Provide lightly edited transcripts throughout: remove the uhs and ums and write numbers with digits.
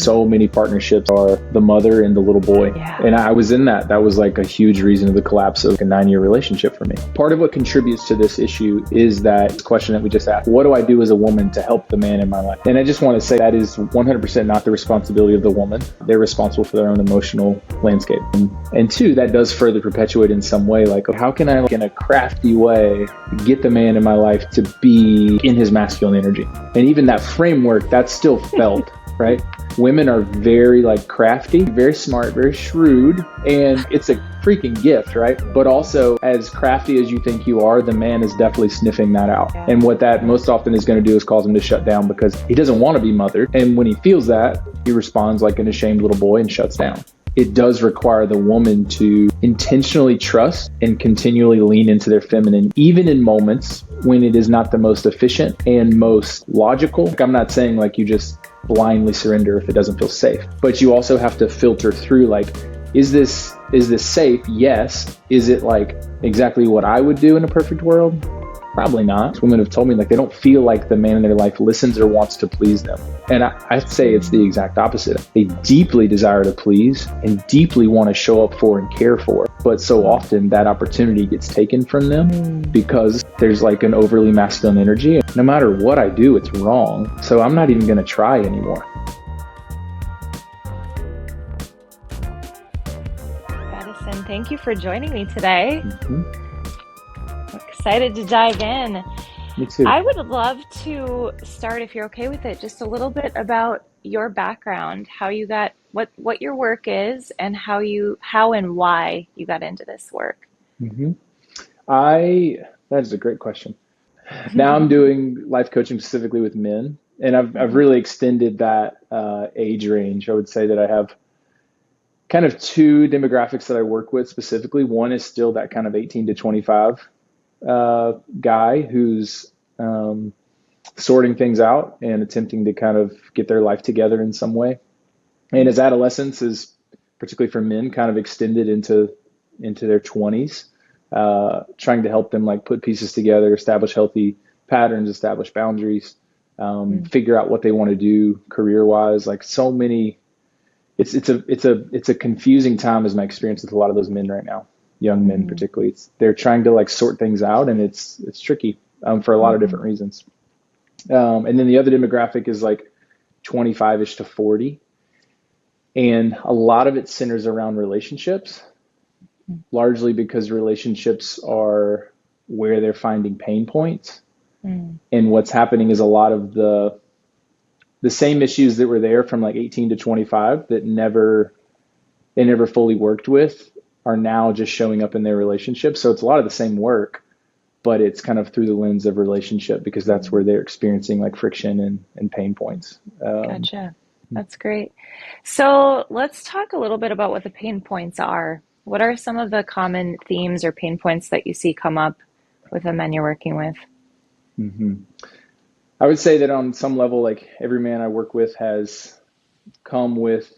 So many partnerships are the mother and the little boy. Yeah. And I was in that. That was like a huge reason of the collapse of a 9-year relationship for me. Part of what contributes to this issue is that question that we just asked, what do I do as a woman to help the man in my life? And I just want to say that is 100% not the responsibility of the woman. They're responsible for their own emotional landscape. And two, that does further perpetuate in some way, like how can I, in a crafty way, get the man in my life to be in his masculine energy? And even that framework, that's still felt, right? Women are very like crafty, very smart, very shrewd, and it's a freaking gift, right? But also, as crafty as you think you are, the man is definitely sniffing that out. And what that most often is going to do is cause him to shut down because he doesn't want to be mothered. And when he feels that, he responds like an ashamed little boy and shuts down. It does require the woman to intentionally trust and continually lean into their feminine, even in moments when it is not the most efficient and most logical. Like, I'm not saying like you just blindly surrender if it doesn't feel safe, but you also have to filter through like, is this safe? Yes. Is it like exactly what I would do in a perfect world? Probably not. Women have told me like they don't feel like the man in their life listens or wants to please them. And I'd say it's the exact opposite. They deeply desire to please and deeply want to show up for and care for. But so often that opportunity gets taken from them because there's like an overly masculine energy. No matter what I do, it's wrong. So I'm not even going to try anymore. Addison, thank you for joining me today. Mm-hmm. Excited to dive in. Me too. I would love to start, if you're okay with it, just a little bit about your background, how you got what your work is, and how and why you got into this work. Mm-hmm. That is a great question. Now I'm doing life coaching specifically with men, and I've really extended that age range. I would say that I have kind of two demographics that I work with specifically. One is still that kind of 18 to 25 guy who's sorting things out and attempting to kind of get their life together in some way. And as adolescence is, particularly for men, kind of extended into their 20s, trying to help them like put pieces together, establish healthy patterns, establish boundaries, figure out what they want to do career-wise. Like so many, it's a confusing time as my experience with a lot of those men right now. Young men particularly, they're trying to like sort things out, and it's tricky for a lot of different reasons. And then the other demographic is like 25-ish to 40, and a lot of it centers around relationships, largely because relationships are where they're finding pain points. And what's happening is a lot of the same issues that were there from like 18 to 25 that they never fully worked with are now just showing up in their relationship. So it's a lot of the same work, but it's kind of through the lens of relationship because that's where they're experiencing like friction and pain points. Gotcha. That's great. So let's talk a little bit about what the pain points are. What are some of the common themes or pain points that you see come up with the men you're working with? Mm-hmm. I would say that on some level, like every man I work with has come with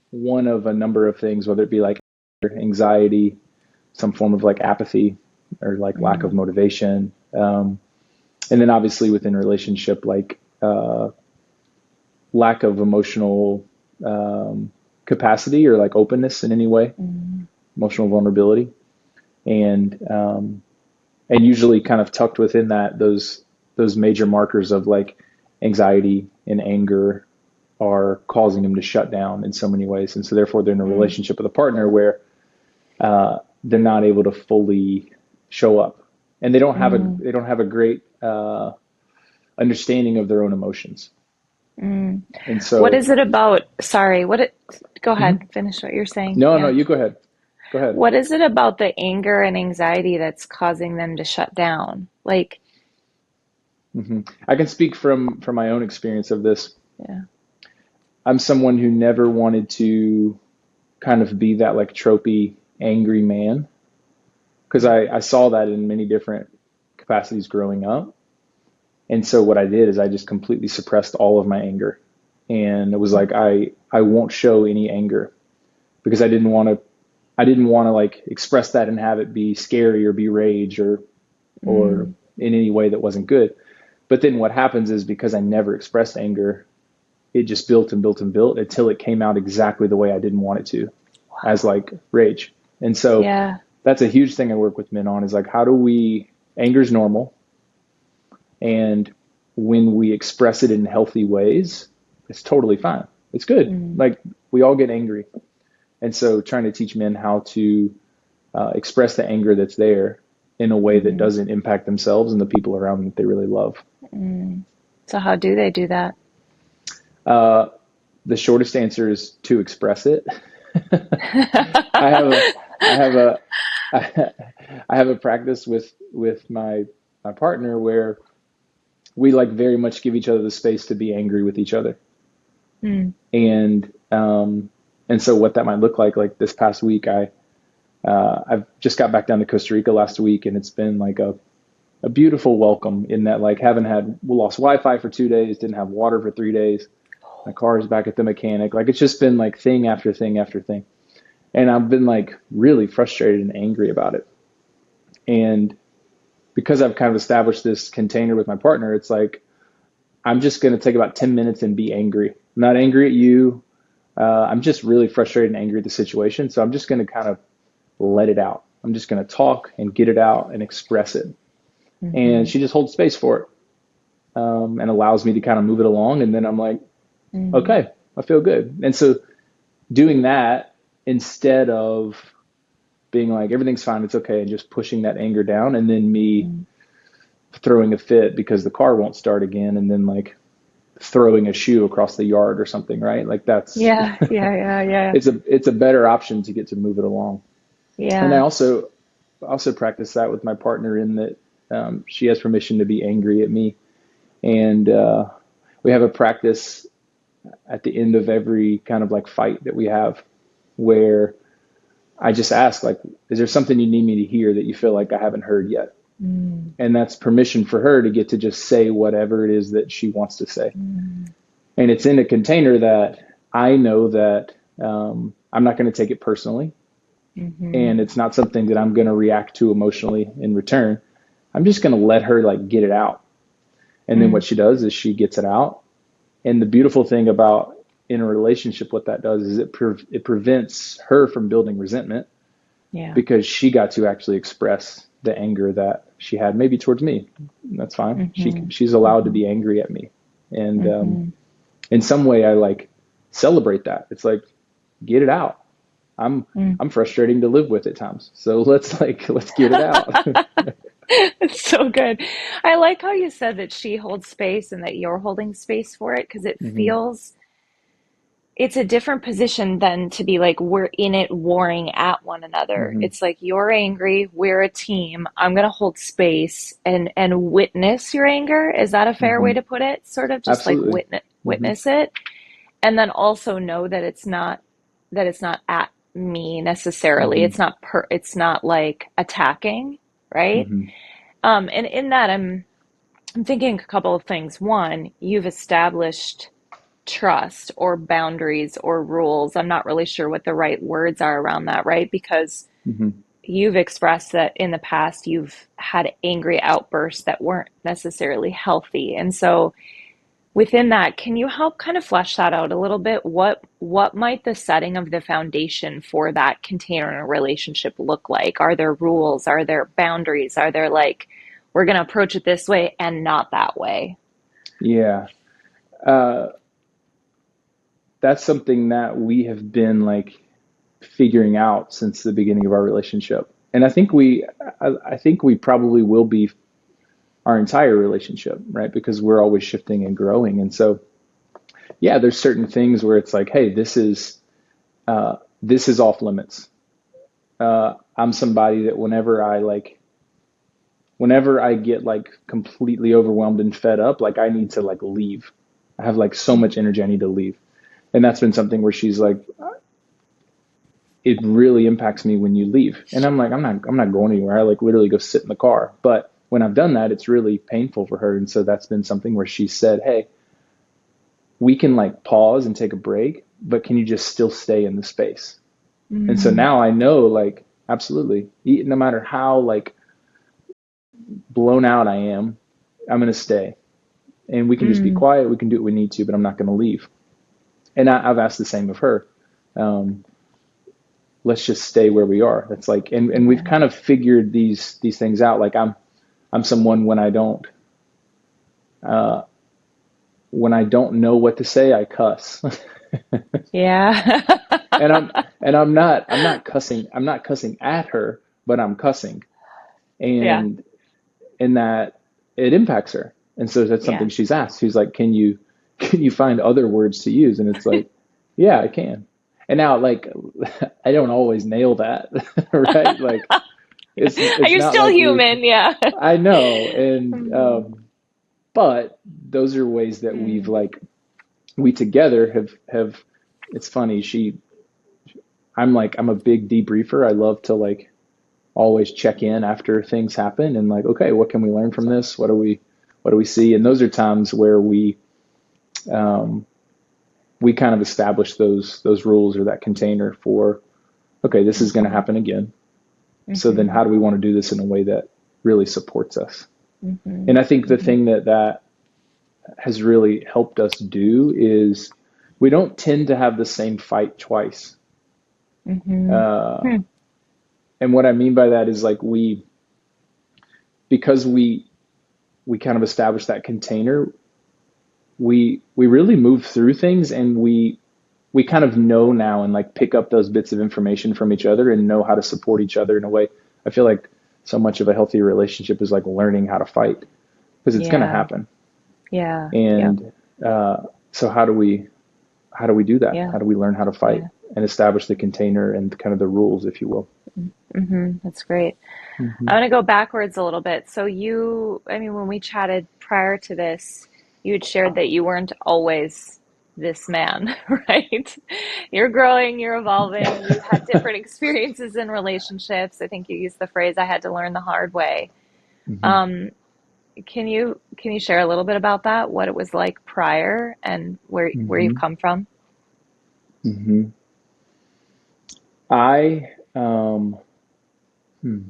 one of a number of things, whether it be like anxiety, some form of like apathy or like lack of motivation. And then obviously within relationship, like lack of emotional capacity or like openness in any way, emotional vulnerability. And usually kind of tucked within that, those major markers of like anxiety and anger are causing them to shut down in so many ways. And so therefore they're in a relationship with a partner where they're not able to fully show up, and they don't have a great understanding of their own emotions. And so what is it about, go ahead, finish what you're saying. No, you go ahead. Go ahead. What is it about the anger and anxiety that's causing them to shut down? Like, I can speak from my own experience of this. Yeah. I'm someone who never wanted to kind of be that like tropey, angry man, because I saw that in many different capacities growing up. And so what I did is I just completely suppressed all of my anger. And it was like, I won't show any anger because I didn't want to like express that and have it be scary or be rage or in any way that wasn't good. But then what happens is because I never expressed anger, it just built and built and built until it came out exactly the way I didn't want it to, as like rage. And so Yeah. that's a huge thing I work with men on, is like, how do we, anger's normal. And when we express it in healthy ways, it's totally fine. It's good. Like, we all get angry. And so trying to teach men how to express the anger that's there in a way that doesn't impact themselves and the people around them that they really love. So how do they do that? The shortest answer is to express it. I have a, I have a, I have a practice with my partner where we like very much give each other the space to be angry with each other. And so what that might look like this past week, I've just got back down to Costa Rica last week, and it's been like a beautiful welcome in that, like, we lost Wi-Fi for 2 days, didn't have water for 3 days. My car is back at the mechanic. Like, it's just been like thing after thing after thing. And I've been like really frustrated and angry about it. And because I've kind of established this container with my partner, it's like, I'm just going to take about 10 minutes and be angry. I'm not angry at you. I'm just really frustrated and angry at the situation. So I'm just going to kind of let it out. I'm just going to talk and get it out and express it. And she just holds space for it, and allows me to kind of move it along. And then I'm like, okay, I feel good. And so doing that instead of being like, everything's fine, it's okay, and just pushing that anger down, and then me throwing a fit because the car won't start again, and then like throwing a shoe across the yard or something, right? Like, that's Yeah. it's a better option to get to move it along. And I Yeah. also practice that with my partner, in that she has permission to be angry at me. And we have a practice at the end of every kind of like fight that we have, where I just ask, like, is there something you need me to hear that you feel like I haven't heard yet? And that's permission for her to get to just say whatever it is that she wants to say. And it's in a container that I know that I'm not going to take it personally. And it's not something that I'm going to react to emotionally in return. I'm just going to let her like get it out. And then what she does is she gets it out. And the beautiful thing about, in a relationship, what that does is it prevents her from building resentment, Yeah. because she got to actually express the anger that she had, maybe towards me. That's fine. She's allowed to be angry at me. And in some way, I like celebrate that. It's like, get it out. I'm frustrating to live with at times. So let's get it out. It's so good. I like how you said that she holds space and that you're holding space for it, because it feels it's a different position than to be like, we're in it warring at one another. It's like, you're angry, we're a team. I'm going to hold space and witness your anger. Is that a fair way to put it? Sort of just like Absolutely. witness it, and then also know that it's not at me necessarily. hmm It's not like attacking, right? hmm And in that, I'm thinking a couple of things. One, you've established trust or boundaries or rules. I'm not really sure what the right words are around that, right? Because hmm you've expressed that in the past you've had angry outbursts that weren't necessarily healthy. And so within that, can you help kind of flesh that out a little bit? What might the setting of the foundation for that container in a relationship look like? Are there rules? Are there boundaries? Are there like, we're going to approach it this way and not that way? Yeah. Uh, that's something that we have been like figuring out since the beginning of our relationship. And I think we probably will be our entire relationship, right? Because we're always shifting and growing. And so, yeah, there's certain things where it's like, hey, this is off limits. I'm somebody that whenever I get like completely overwhelmed and fed up, like, I need to like leave. I have like so much energy, I need to leave. And that's been something where she's like, it really impacts me when you leave. And I'm like, I'm not going anywhere. I like literally go sit in the car. But when I've done that, it's really painful for her. And so that's been something where she said, hey, we can like pause and take a break, but can you just still stay in the space? And so now I know, like, absolutely, no matter how like blown out I am, I'm going to stay, and we can just be quiet. We can do what we need to, but I'm not going to leave. And I've asked the same of her. Um, let's just stay where we are. That's like, and we've Yeah. kind of figured these things out. Like I'm someone uh, when I don't know what to say, I cuss. Yeah. and I'm not cussing. I'm not cussing at her, but I'm cussing. Yeah. And in that it impacts her. And so that's Yeah. something she's asked. She's like, can you find other words to use? And it's like, yeah, I can. And now, like, I don't always nail that, right? Like, it's You're not still like human. Yeah. I know, and Mhm. but those are ways that we've Mm. like we together have. It's funny. I'm a big debriefer. I love to like always check in after things happen and like, okay, what can we learn from this? What do we see? And those are times where um, we kind of establish those rules or that container for, okay, this is going to Mhm. happen again. So then Mhm. how do we want to do this in a way that really supports us? And Mhm. I think the Mhm. thing that has really helped us do is we don't tend to have the same fight twice. Mhm. Uh, Hmm. and what I mean by that is like because we kind of establish that container, we really move through things and we kind of know now and like pick up those bits of information from each other and know how to support each other in a way. I feel like so much of a healthy relationship is like learning how to fight because it's going to Yeah. happen. Yeah. Yep. And so how do we do that? Yeah. How do we learn how to fight Yeah. and establish the container and kind of the rules, if you will? That's great. I Hmm. want to go backwards a little bit. So I mean, when we chatted prior to this, you had shared that you weren't always this man, right? You're growing, you're evolving, you've had different experiences in relationships. I think you used the phrase, I had to learn the hard way. Hmm. Um, can you share a little bit about that? What it was like prior and where you've Hmm. come from? Hmm. I hmm,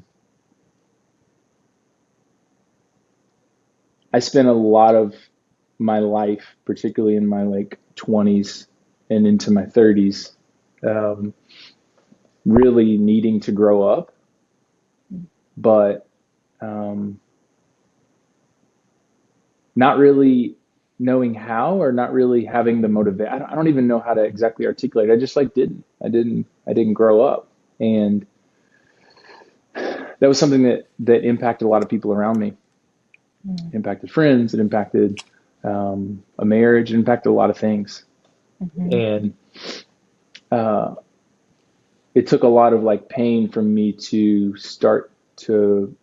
I spent a lot of my life, particularly in my like 20s and into my 30s, um, really needing to grow up, but um, not really knowing how or not really having the motivation. I don't even know how to exactly articulate it. I just like I didn't grow up. And that was something that impacted a lot of people around me. It impacted friends, it impacted a marriage, it impacted a lot of things. Mm-hmm. And uh, it took a lot of like pain from me to start to,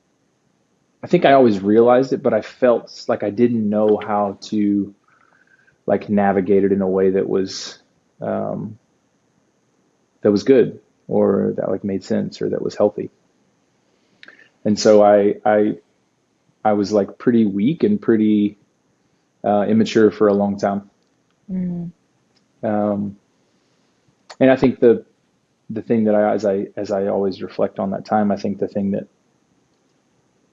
I think I always realized it, but I felt like I didn't know how to like navigate it in a way um, that was good or that like made sense or that was healthy. And so I was like pretty weak and pretty immature for a long time. Mm-hmm. Um, and I think the thing that as I always reflect on that time, I think the thing that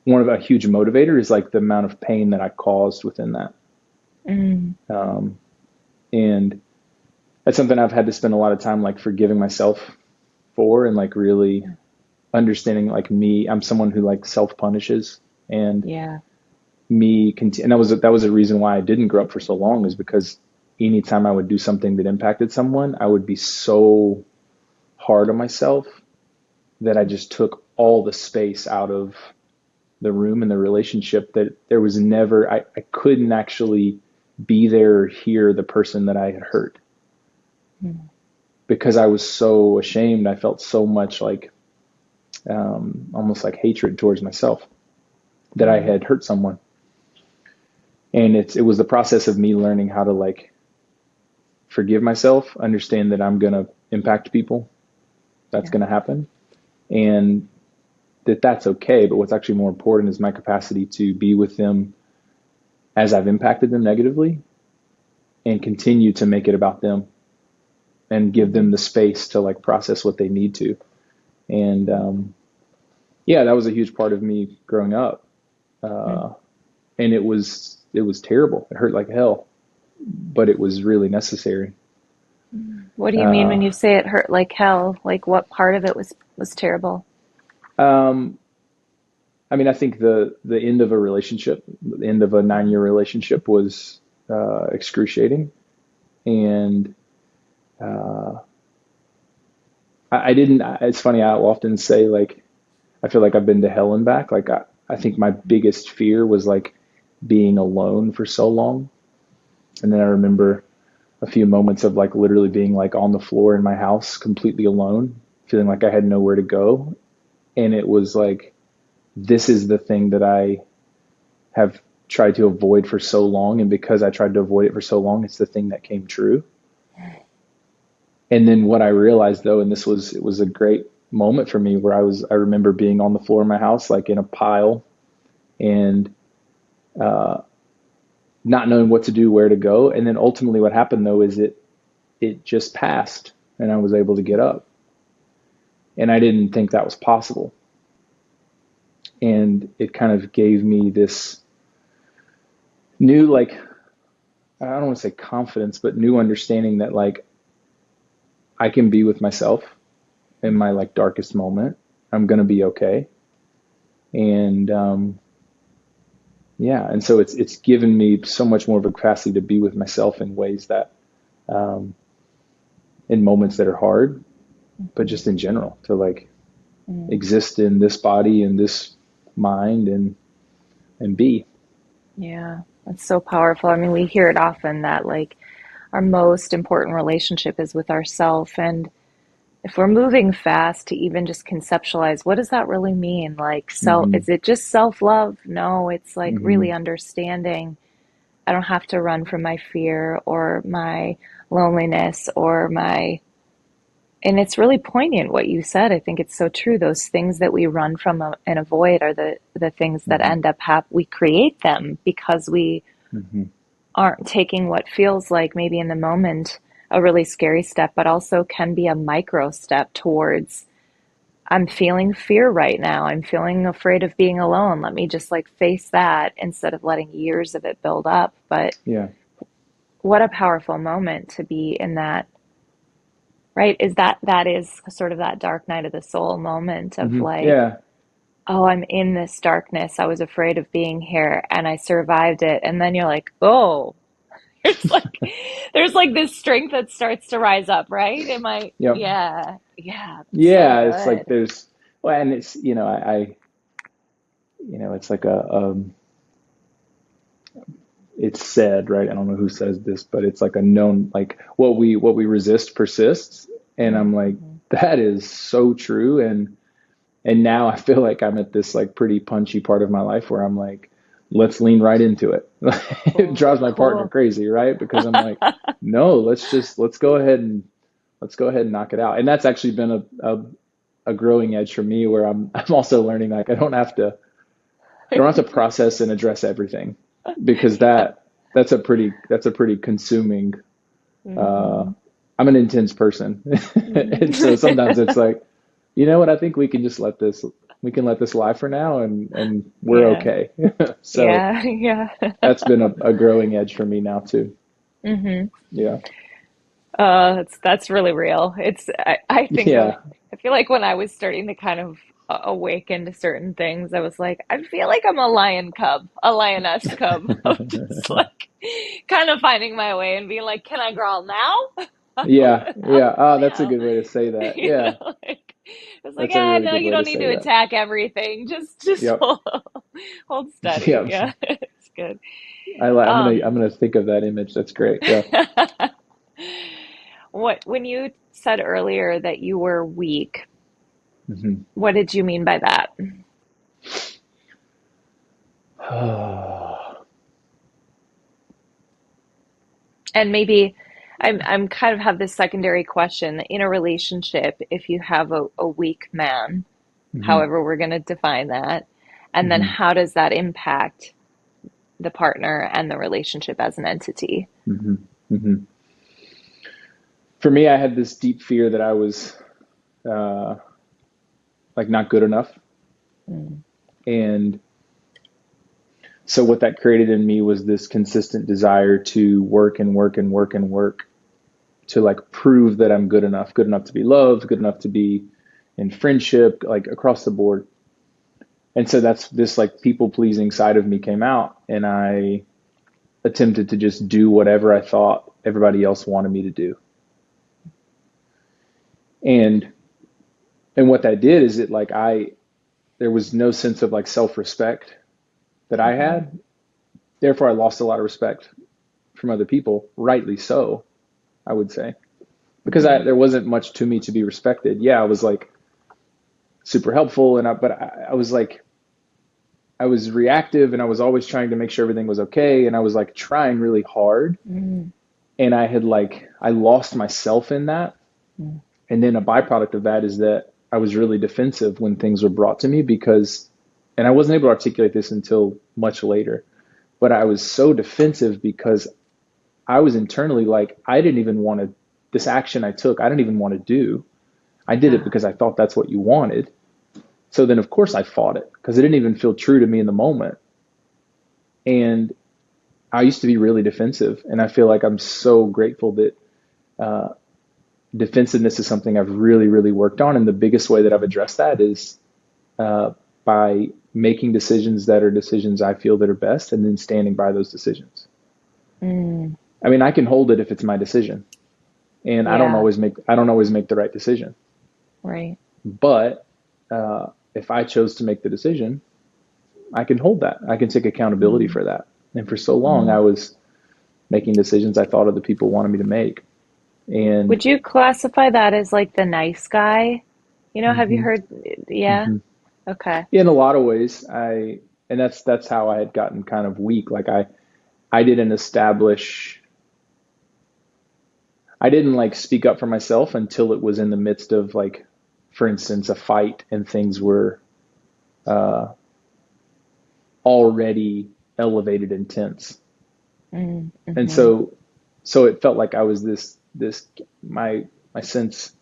one of a huge motivator is like the amount of pain that I caused within that. Mm-hmm. Um, and that's something I've had to spend a lot of time like forgiving myself for and like really understanding like me. I'm someone who like self punishes and Yeah. and that was a reason why I didn't grow up for so long is because anytime I would do something that impacted someone, I would be so hard on myself that I just took all the space out of the room and the relationship that there was never I couldn't actually be there or hear the person that I had hurt Mm-hmm. because I was so ashamed. I felt so much like almost like hatred towards myself that I Mm-hmm. had hurt someone. And it was the process of me learning how to like forgive myself, understand that I'm gonna impact people. That's Yeah. gonna happen, and that's okay. But what's actually more important is my capacity to be with them as I've impacted them negatively and continue to make it about them and give Mm-hmm. them the space to like process what they need to. And yeah, that was a huge part of me growing up. Uh, and it was terrible. It hurt like hell, but it was really necessary. What do you mean when Uh, you say it hurt like hell? Like what part of it was terrible? um, I mean, I think the end of a relationship, the end of a 9 year relationship was excruciating, and uh, I didn't. It's funny. I often say like I feel like I've been to hell and back. Like I think my biggest fear was like being alone for so long, and then I remember a few moments of like literally being like on the floor in my house, completely alone, feeling like I had nowhere to go, and it was like this is the thing that I have tried to avoid for so long, and because I tried to avoid it for so long, it's the thing that came true. And then what I realized though, and this was it was a great moment for me where I remember being on the floor of my house like in a pile and not knowing what to do, where to go. And then ultimately what happened though is it just passed and I was able to get up. And I didn't think that was possible. And it kind of gave me this new like I don't want to say confidence, but new understanding that like I can be with myself in my like darkest moment. I'm gonna be okay. And yeah, and so it's given me so much more of a capacity to be with myself in ways that um, in moments that are hard, but just in general to like Mm. exist in this body and this mind and be. Yeah, that's so powerful. I mean, we hear it often that like our most important relationship is with ourself. And if we're moving fast to even just conceptualize, what does that really mean? Like, Hmm. is it just self-love? No, it's like really Hmm. understanding I don't have to run from my fear or my loneliness or my, and it's really poignant what you said. I think it's so true. Those things that we run from and avoid are the things that Hmm. end up we create them because we Hmm. aren't taking what feels like maybe in the moment a really scary step, but also can be a micro step towards I'm feeling fear right now. I'm feeling afraid of being alone. Let me just like face that instead of letting years of it build up. But Yeah. what a powerful moment to be in that, right? That is sort of that dark night of the soul moment of Hmm. like, Yeah. oh, I'm in this darkness. I was afraid of being here and I survived it. And then you're like, oh, There's like there's like this strength that starts to rise up, right? Am I Yep. yeah, yeah, that's so Yeah. It's like good. there's well, and it's I it's like a it's said, right? I don't know who says this, but it's like a known like what we resist persists. And I'm like, Mm-hmm. that is so true. And now I feel like I'm at this like pretty punchy part of my life where I'm like, let's lean right into it. It Cool, drives my partner cool. crazy, right? Because I'm like, no, let's go ahead and knock it out. And that's actually been a growing edge for me where I'm also learning like I don't have to process and address everything because Yeah. that's a pretty consuming uh Mm-hmm. I'm an intense person. And so sometimes it's like, you know what, I think we can let this lie for now and we're Yeah. okay. So Yeah. Yeah. that's been a growing edge for me now too. Mm-hmm. Yeah. That's really real. I think Yeah. I feel like when I was starting to kind of awaken to certain things, I was like, I feel like I'm a lion cub, a lioness cub of just like kind of finding my way and being like, can I growl now? Yeah. How Yeah. Oh, that's a now? good way to say that. You Yeah. know, like it's like, That's a ah, really no, good you way to don't need say to that. attack everything. Just Yep. hold steady. Yep. Yeah, it's good. I'm Um, gonna think of that image. That's great. Yeah. what when you said earlier that you were weak, Hmm. what did you mean by that? And maybe I'm kind of have this secondary question in a relationship, if you have a weak man, Hmm. however we're going to define that, and then Hmm. how does that impact the partner and the relationship as an entity? Hmm. Hmm. For me, I had this deep fear that I was uh, like not good enough, Mm, and so what that created in me was this consistent desire to work and work and work and work to like prove that I'm good enough to be loved, good enough to be in friendship, like across the board. And so that's this like people pleasing side of me came out, and I attempted to just do whatever I thought everybody else wanted me to do. And what that did is it like there was no sense of like self-respect that I Mm-hmm. had. Therefore, I lost a lot of respect from other people, rightly so, I would say, because Mm-hmm. there wasn't much to me to be respected. Yeah, I was like super helpful, but I was like I was reactive, and I was always trying to make sure everything was okay, and I was like trying really hard, Mm-hmm. and I lost myself in that. And then a byproduct of that is that I was really defensive when things were brought to me and I wasn't able to articulate this until much later, but I was so defensive because I was internally like, I didn't even want to, this action I took, I didn't even want to do. I did it Yeah. because I thought that's what you wanted. So then, of course, I fought it because it didn't even feel true to me in the moment. And I used to be really defensive. And I feel like I'm so grateful that defensiveness is something I've really, really worked on. And the biggest way that I've addressed that is by making decisions that are decisions I feel that are best, and then standing by those decisions. Mm. I mean, I can hold it if it's my decision, and Yeah. I don't always make the right decision. Right. But if I chose to make the decision, I can hold that. I can take accountability Mm. for that. And for so long, I Mm. was making decisions I thought other people wanted me to make. And Would you classify that as like the nice guy? Have you mhm, heard? Yeah. mhm. Okay. In a lot of ways, and that's how I had gotten kind of weak. Like I didn't establish, I didn't like speak up for myself until it was in the midst of like, for instance, a fight and things were uh, already elevated and tense. Mm. And Mm-hmm. so it felt like I was this my sense,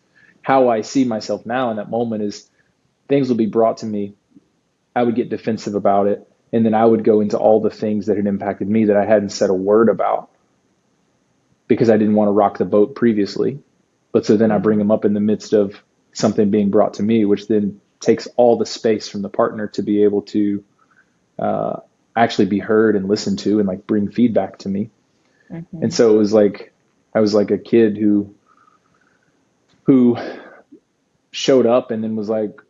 how I see myself now in that moment is things will be brought to me. I would get defensive about it, and then I would go into all the things that had impacted me that I hadn't said a word about because I didn't want to rock the boat previously. But so then I bring Mm. them up in the midst of something being brought to me, which then takes all the space from the partner to be able to uh, actually be heard and listened to and like bring feedback to me. And Mm-hmm. so it was like I was like a kid who showed up and then was like,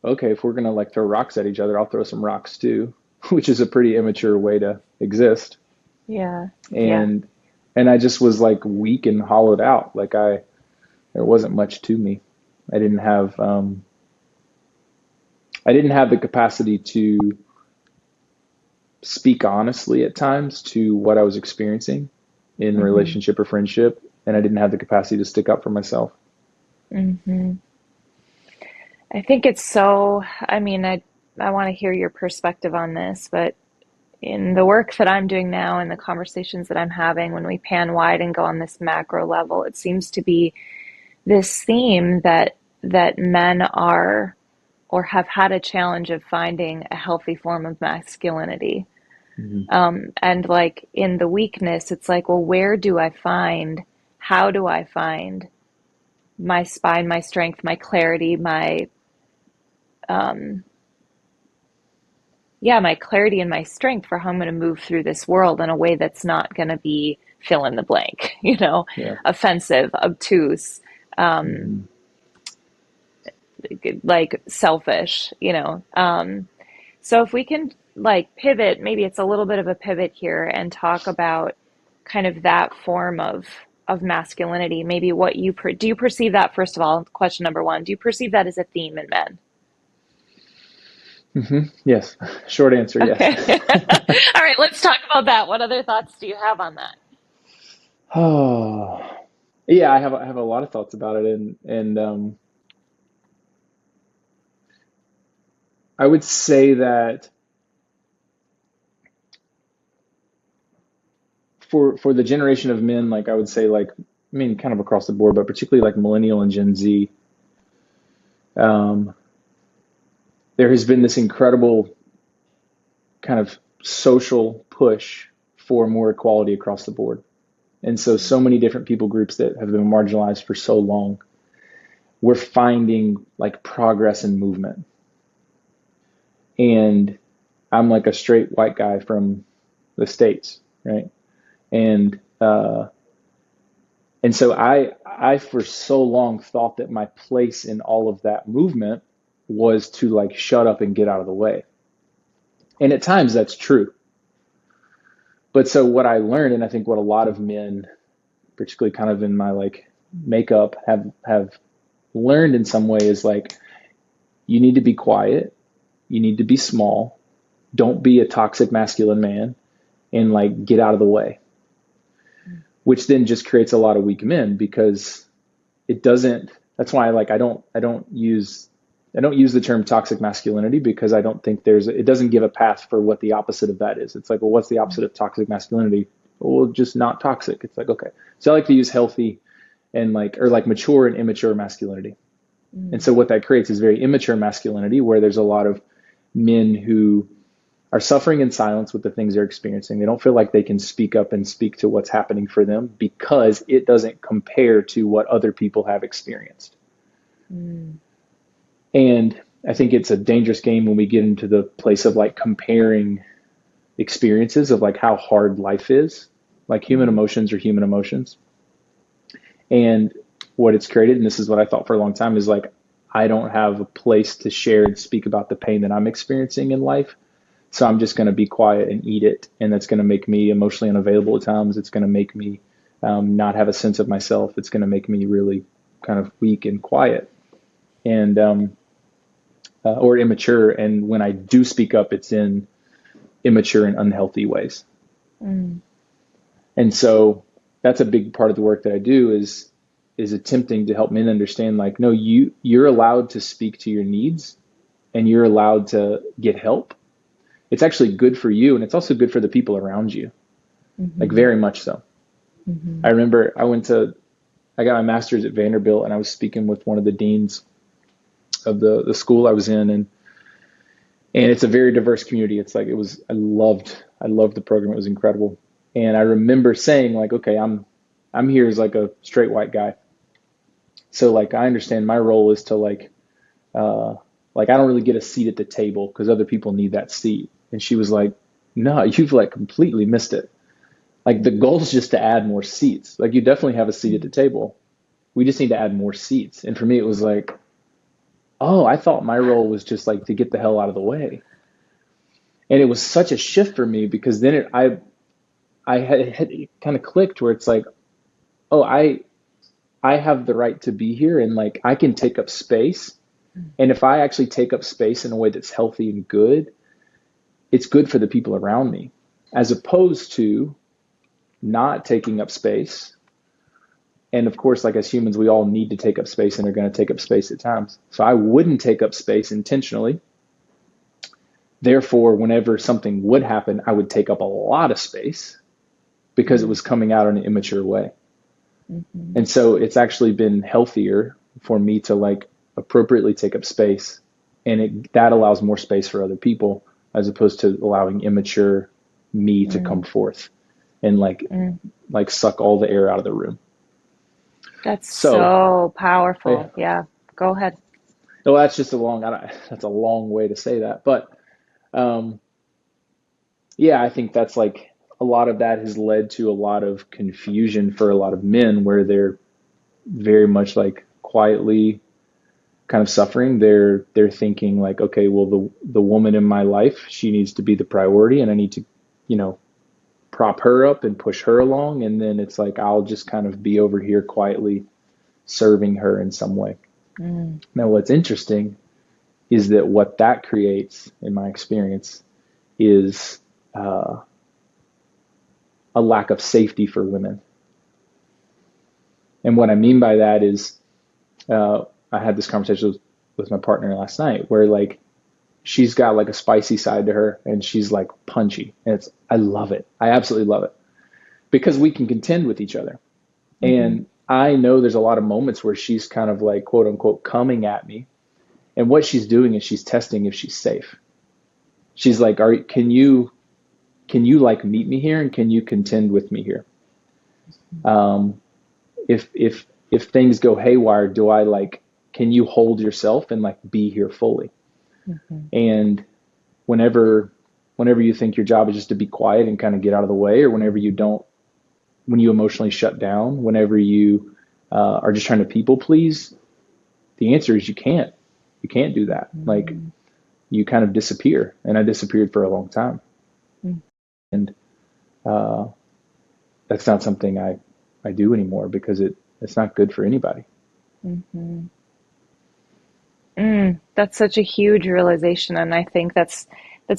okay, if we're gonna like throw rocks at each other, I'll throw some rocks too, which is a pretty immature way to exist. Yeah. Yeah. And I just was like weak and hollowed out. Like there wasn't much to me. I didn't have I didn't have the capacity to speak honestly at times to what I was experiencing in Mm-hmm. relationship or friendship, and I didn't have the capacity to stick up for myself. Mm-hmm. I think it's so, I mean, I want to hear your perspective on this, but in the work that I'm doing now and the conversations that I'm having, when we pan wide and go on this macro level, it seems to be this theme that men are or have had a challenge of finding a healthy form of masculinity. Mm-hmm. And like in the weakness, it's like, well, where do I find, how do I find my spine, my strength, my clarity, um, my clarity and my strength for how I'm going to move through this world in a way that's not going to be fill in the blank, Yeah. offensive, obtuse, um, Mm-hmm. like selfish, So if we can like pivot, maybe it's a little bit of a pivot here and talk about kind of that form of masculinity, maybe what do you perceive that, first of all, question number one, do you perceive that as a theme in men? Mm-hmm. Yes. Short answer, yes. Okay. All right, let's talk about that. What other thoughts do you have on that? Oh, yeah. I have a lot of thoughts about it, and I would say that for the generation of men, like I would say, like I mean, kind of across the board, but particularly like millennial and Gen Z, um, there has been this incredible kind of social push for more equality across the board. And so many different people groups that have been marginalized for so long, we're finding like progress and movement. And I'm like a straight white guy from the States, right? And and so I for so long thought that my place in all of that movement was to like shut up and get out of the way. And at times that's true. But so what I learned, and I think what a lot of men, particularly kind of in my like makeup, have learned in some way is like, you need to be quiet, you need to be small, don't be a toxic masculine man, and like get out of the way. Which then just creates a lot of weak men, because it doesn't, that's why like I don't use the term toxic masculinity, because I don't think it doesn't give a path for what the opposite of that is. It's like, well, what's the opposite of toxic masculinity? Well, just not toxic. It's like, okay. So I like to use healthy and like, or like mature and immature masculinity. And so what that creates is very immature masculinity, where there's a lot of men who are suffering in silence with the things they're experiencing. They don't feel like they can speak up and speak to what's happening for them, because it doesn't compare to what other people have experienced. And I think it's a dangerous game when we get into the place of like comparing experiences of like how hard life is. Like human emotions are human emotions. And what it's created, and this is what I thought for a long time, is like, I don't have a place to share and speak about the pain that I'm experiencing in life. So I'm just going to be quiet and eat it. And that's going to make me emotionally unavailable at times. It's going to make me not have a sense of myself. It's going to make me really kind of weak and quiet and or immature. And when I do speak up, it's in immature and unhealthy ways. And so that's a big part of the work that I do is attempting to help men understand, like, no, you're allowed to speak to your needs and you're allowed to get help. It's actually good for you, and it's also good for the people around you, like very much so. I remember I got my master's at Vanderbilt, and I was speaking with one of the deans of the school I was in, and it's a very diverse community. It's like, I loved the program. It was incredible. And I remember saying like, okay, I'm here as like a straight white guy. So like, I understand my role is to like I don't really get a seat at the table because other people need that seat. And she was like, no, you've like completely missed it. Like the goal is just to add more seats. Like you definitely have a seat at the table. We just need to add more seats. And for me, it was like, oh, I thought my role was just like to get the hell out of the way. And it was such a shift for me, because then I had kind of clicked where it's like, oh, I have the right to be here, and like I can take up space. And if I actually take up space in a way that's healthy and good, it's good for the people around me, as opposed to not taking up space. And of course, like as humans, we all need to take up space and are going to take up space at times. So I wouldn't take up space intentionally. Therefore, whenever something would happen, I would take up a lot of space because it was coming out in an immature way. And so it's actually been healthier for me to like appropriately take up space, and that allows more space for other people, as opposed to allowing immature me to come forth and like suck all the air out of the room. That's so powerful. Yeah. Go ahead. Well, that's just that's a long way to say that. But yeah, I think that's like a lot of that has led to a lot of confusion for a lot of men, where they're very much like quietly kind of suffering. They're thinking like, okay, well, the woman in my life, she needs to be the priority, and I need to, prop her up and push her along. And then it's like, I'll just kind of be over here quietly serving her in some way. Now, what's interesting is that what that creates, in my experience, is a lack of safety for women. And what I mean by that is, I had this conversation with my partner last night, where like she's got like a spicy side to her, and she's like punchy, and I love it. I absolutely love it, because we can contend with each other. And I know there's a lot of moments where she's kind of like, quote unquote, coming at me, and what she's doing is she's testing if she's safe. She's like, can you like meet me here, and can you contend with me here? Um, if things go haywire, do I like, can you hold yourself and like be here fully? Mm-hmm. And whenever you think your job is just to be quiet and kind of get out of the way, or whenever you don't, when you emotionally shut down, whenever you are just trying to people please, the answer is you can't do that. Like, Mm-hmm. you kind of disappear, and I disappeared for a long time. And uh, that's not something I do anymore, because it's not good for anybody. Mm-hmm. That's such a huge realization, and I think that's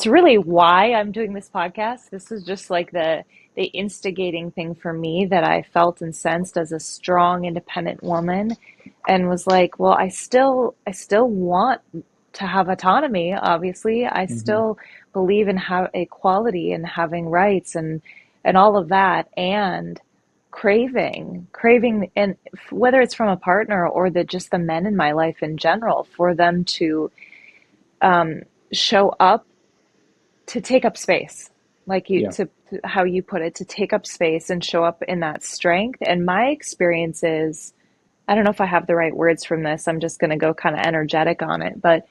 really why I'm doing this podcast. This is just like the instigating thing for me that I felt and sensed as a strong, independent woman, and was like, well, I still want to have autonomy. Obviously, I Hmm. still believe in how equality and having rights and all of that, and craving, and whether it's from a partner or just the men in my life in general, for them to show up, to take up space, like you Yeah. to how you put it, to take up space and show up in that strength. And my experience is, I don't know if I have the right words from this, I'm just going to go kind of energetic on it, but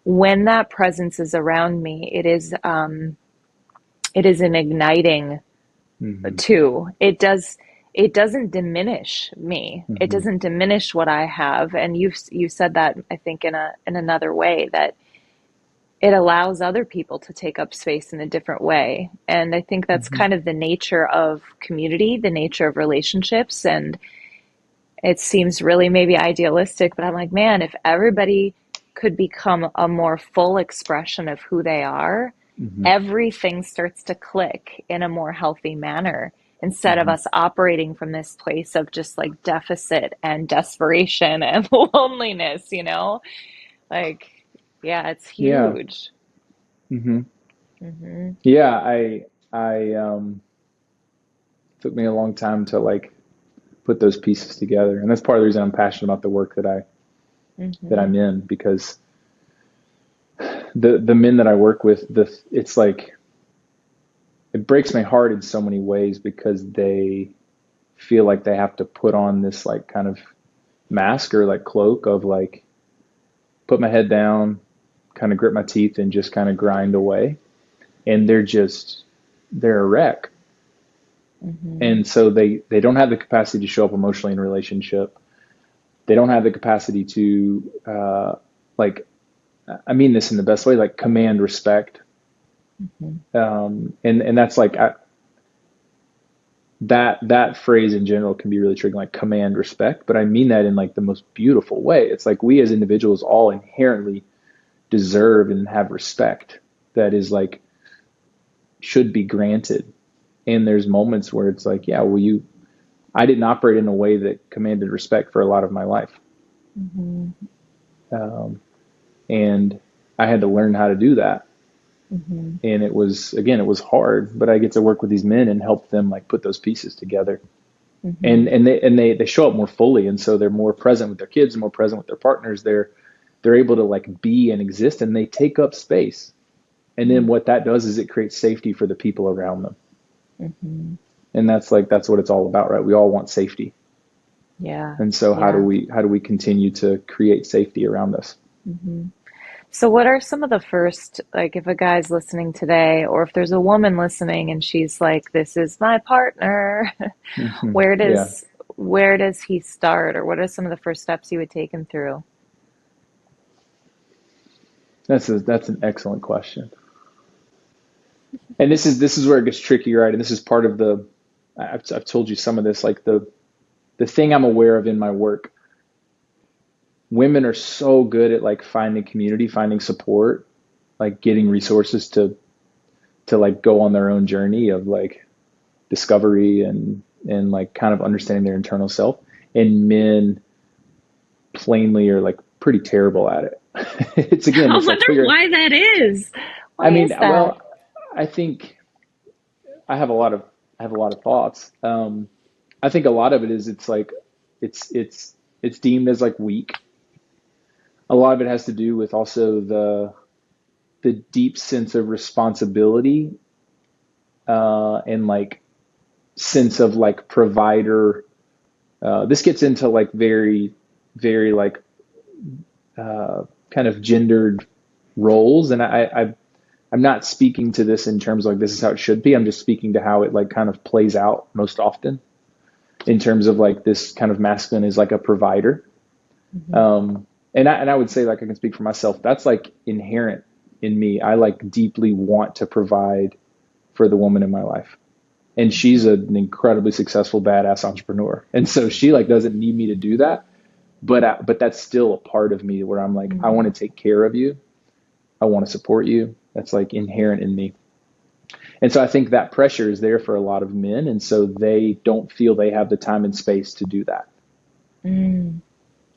when that presence is around me, it is an igniting. Hmm. Too, it doesn't diminish me. It Hmm. doesn't diminish what I have. And you said that, I think, in another way, that it allows other people to take up space in a different way. And I think that's Hmm. kind of the nature of community, the nature of relationships. And it seems really maybe idealistic, but I'm like, man, if everybody could become a more full expression of who they are, Hmm. everything starts to click in a more healthy manner, instead of Hmm. us operating from this place of just like deficit and desperation and loneliness. Like, yeah, it's Yeah. huge. Hmm. Hmm. Yeah. I took me a long time to like put those pieces together, and that's part of the reason I'm passionate about the work that Hmm. I'm in, because the men that I work with, it's like, it breaks my heart in so many ways, because they feel like they have to put on this like kind of mask, or like cloak of like, put my head down, kind of grit my teeth, and just kind of grind away. And they're a wreck. Hmm. And so they don't have the capacity to show up emotionally in a relationship. They don't have the capacity to like, I mean this in the best way, like command respect. Hmm. And that's like, that phrase in general can be really triggering, like command respect, but I mean that in like the most beautiful way. It's like, we as individuals all inherently deserve and have respect that is like, should be granted. And there's moments where it's like, yeah, well, I didn't operate in a way that commanded respect for a lot of my life. Hmm. Um, and I had to learn how to do that. Hmm. And it was, again, it was hard, but I get to work with these men and help them like put those pieces together. Hmm. And they show up more fully. And so they're more present with their kids, more present with their partners. They're able to like be and exist, and they take up space. And then what that does is it creates safety for the people around them. Hmm. And that's what it's all about, right? We all want safety. Yeah. And so Yeah. how do we continue to create safety around us? Hmm. So, what are some of the first, like, if a guy's listening today, or if there's a woman listening and she's like, "This is my partner," Hmm. where Yeah, does where does he start, or what are some of the first steps you would take him through? that's an excellent question. And this is where it gets tricky, right? And this is part of the, I've told you some of this, like the thing I'm aware of in my work. Women are so good at like finding community, finding support, like getting resources to like go on their own journey of like discovery and like kind of understanding their internal self. And men plainly are like pretty terrible at it. I It's like wonder figuring. why that is. I Why mean, is that? well, I think I have a lot of I have a lot of thoughts. I think a lot of it is, it's like, it's deemed as like weak. A lot of it has to do with also the deep sense of responsibility, and like sense of like provider. This gets into like very, very like kind of gendered roles. And I'm not speaking to this in terms of like this is how it should be. I'm just speaking to how it like kind of plays out most often in terms of like this kind of masculine is like a provider. And I would say, like, I can speak for myself, that's like inherent in me. I like deeply want to provide for the woman in my life. And she's an incredibly successful, badass entrepreneur. And so she like doesn't need me to do that. But that's still a part of me where I'm like, I want to take care of you. I want to support you. That's like inherent in me. And so I think that pressure is there for a lot of men. And so they don't feel they have the time and space to do that.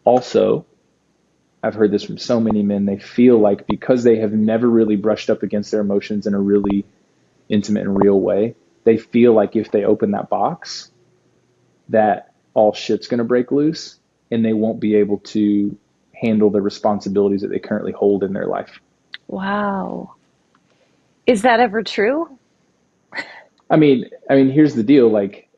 Also, I've heard this from so many men, they feel like because they have never really brushed up against their emotions in a really intimate and real way, they feel like if they open that box, that all shit's going to break loose and they won't be able to handle the responsibilities that they currently hold in their life. Wow. Is that ever true? I mean, here's the deal. Like,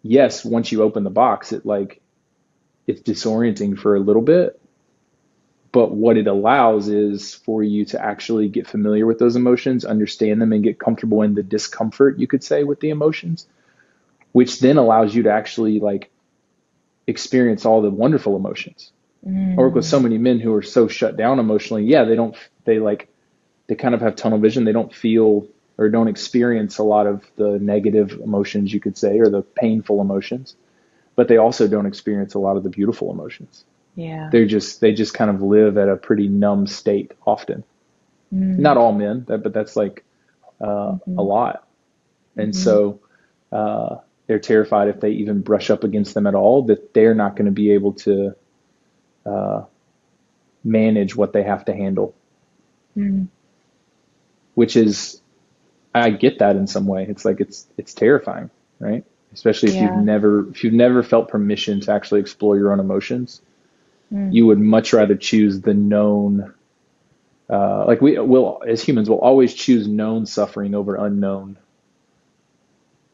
yes, once you open the box, it's disorienting for a little bit. But what it allows is for you to actually get familiar with those emotions, understand them, and get comfortable in the discomfort, you could say, with the emotions, which then allows you to actually like experience all the wonderful emotions. I work with so many men who are so shut down emotionally. Yeah, they kind of have tunnel vision. They don't feel or don't experience a lot of the negative emotions, you could say, or the painful emotions, but they also don't experience a lot of the beautiful emotions. Yeah. They just kind of live at a pretty numb state often. Not all men, but that's like a lot. And so they're terrified if they even brush up against them at all, that they're not going to be able to manage what they have to handle. Which is, I get that in some way. It's like it's terrifying, right? Especially if Yeah. you've never felt permission to actually explore your own emotions. You would much rather choose the known. Like we will, as humans, will always choose known suffering over unknown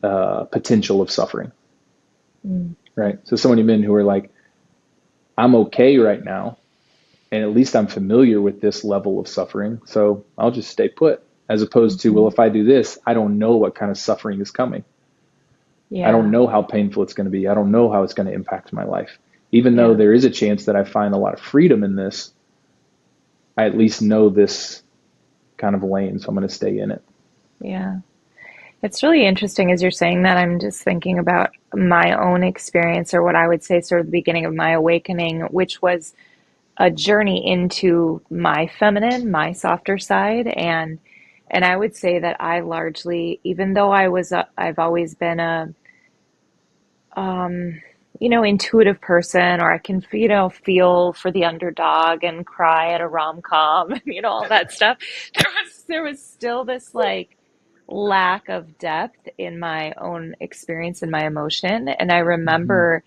potential of suffering, right? So many men who are like, I'm okay right now, and at least I'm familiar with this level of suffering, so I'll just stay put. As opposed to, well, if I do this, I don't know what kind of suffering is coming. I don't Yeah. know how painful it's going to be. I don't know how it's going to impact my life. Even though Yeah. there is a chance that I find a lot of freedom in this, I at least know this kind of lane, so I'm going to stay in it. Yeah. It's really interesting as you're saying that. I'm just thinking about my own experience, or what I would say sort of the beginning of my awakening, which was a journey into my feminine, my softer side. And I would say that I largely, even though I've always been a, intuitive person, or I can, feel for the underdog and cry at a rom-com, all that stuff. There was still this like lack of depth in my own experience and my emotion. And I Mm-hmm. remember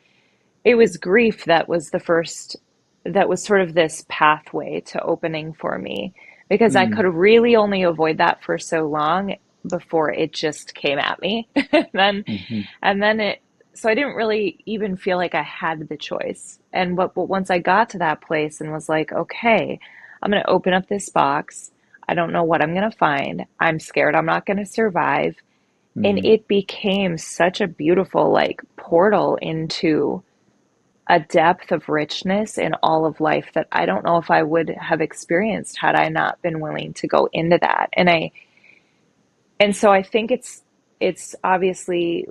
it was grief that was sort of this pathway to opening for me, because I Mm-hmm. could really only avoid that for so long before it just came at me. and then Mm-hmm. and then it so I didn't really even feel like I had the choice. But once I got to that place and was like, okay, I'm going to open up this box. I don't know what I'm going to find. I'm scared I'm not going to survive. And Mm-hmm. it became such a beautiful like portal into a depth of richness in all of life that I don't know if I would have experienced had I not been willing to go into that. And so I think it's obviously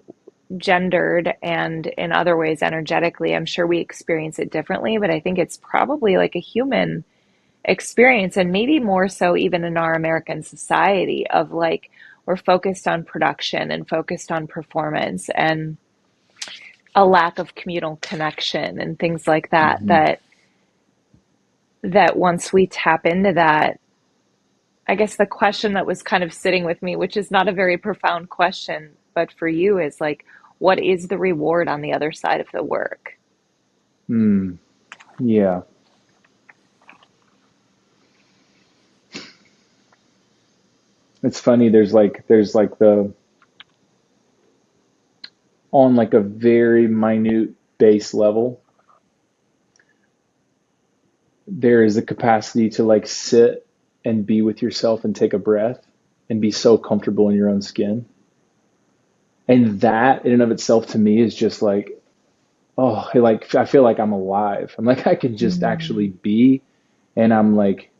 gendered, and in other ways energetically I'm sure we experience it differently, but I think it's probably like a human experience, and maybe more so even in our American society, of like we're focused on production and focused on performance and a lack of communal connection and things like that, Mm-hmm. that once we tap into that, I guess the question that was kind of sitting with me, which is not a very profound question, but for you is like, what is the reward on the other side of the work? Mm. Yeah. It's funny. There's like on like a very minute base level, there is a capacity to like sit and be with yourself and take a breath and be so comfortable in your own skin. And that in and of itself to me is just like, oh, like I feel like I'm alive. I'm like, I can just actually be, and I'm like,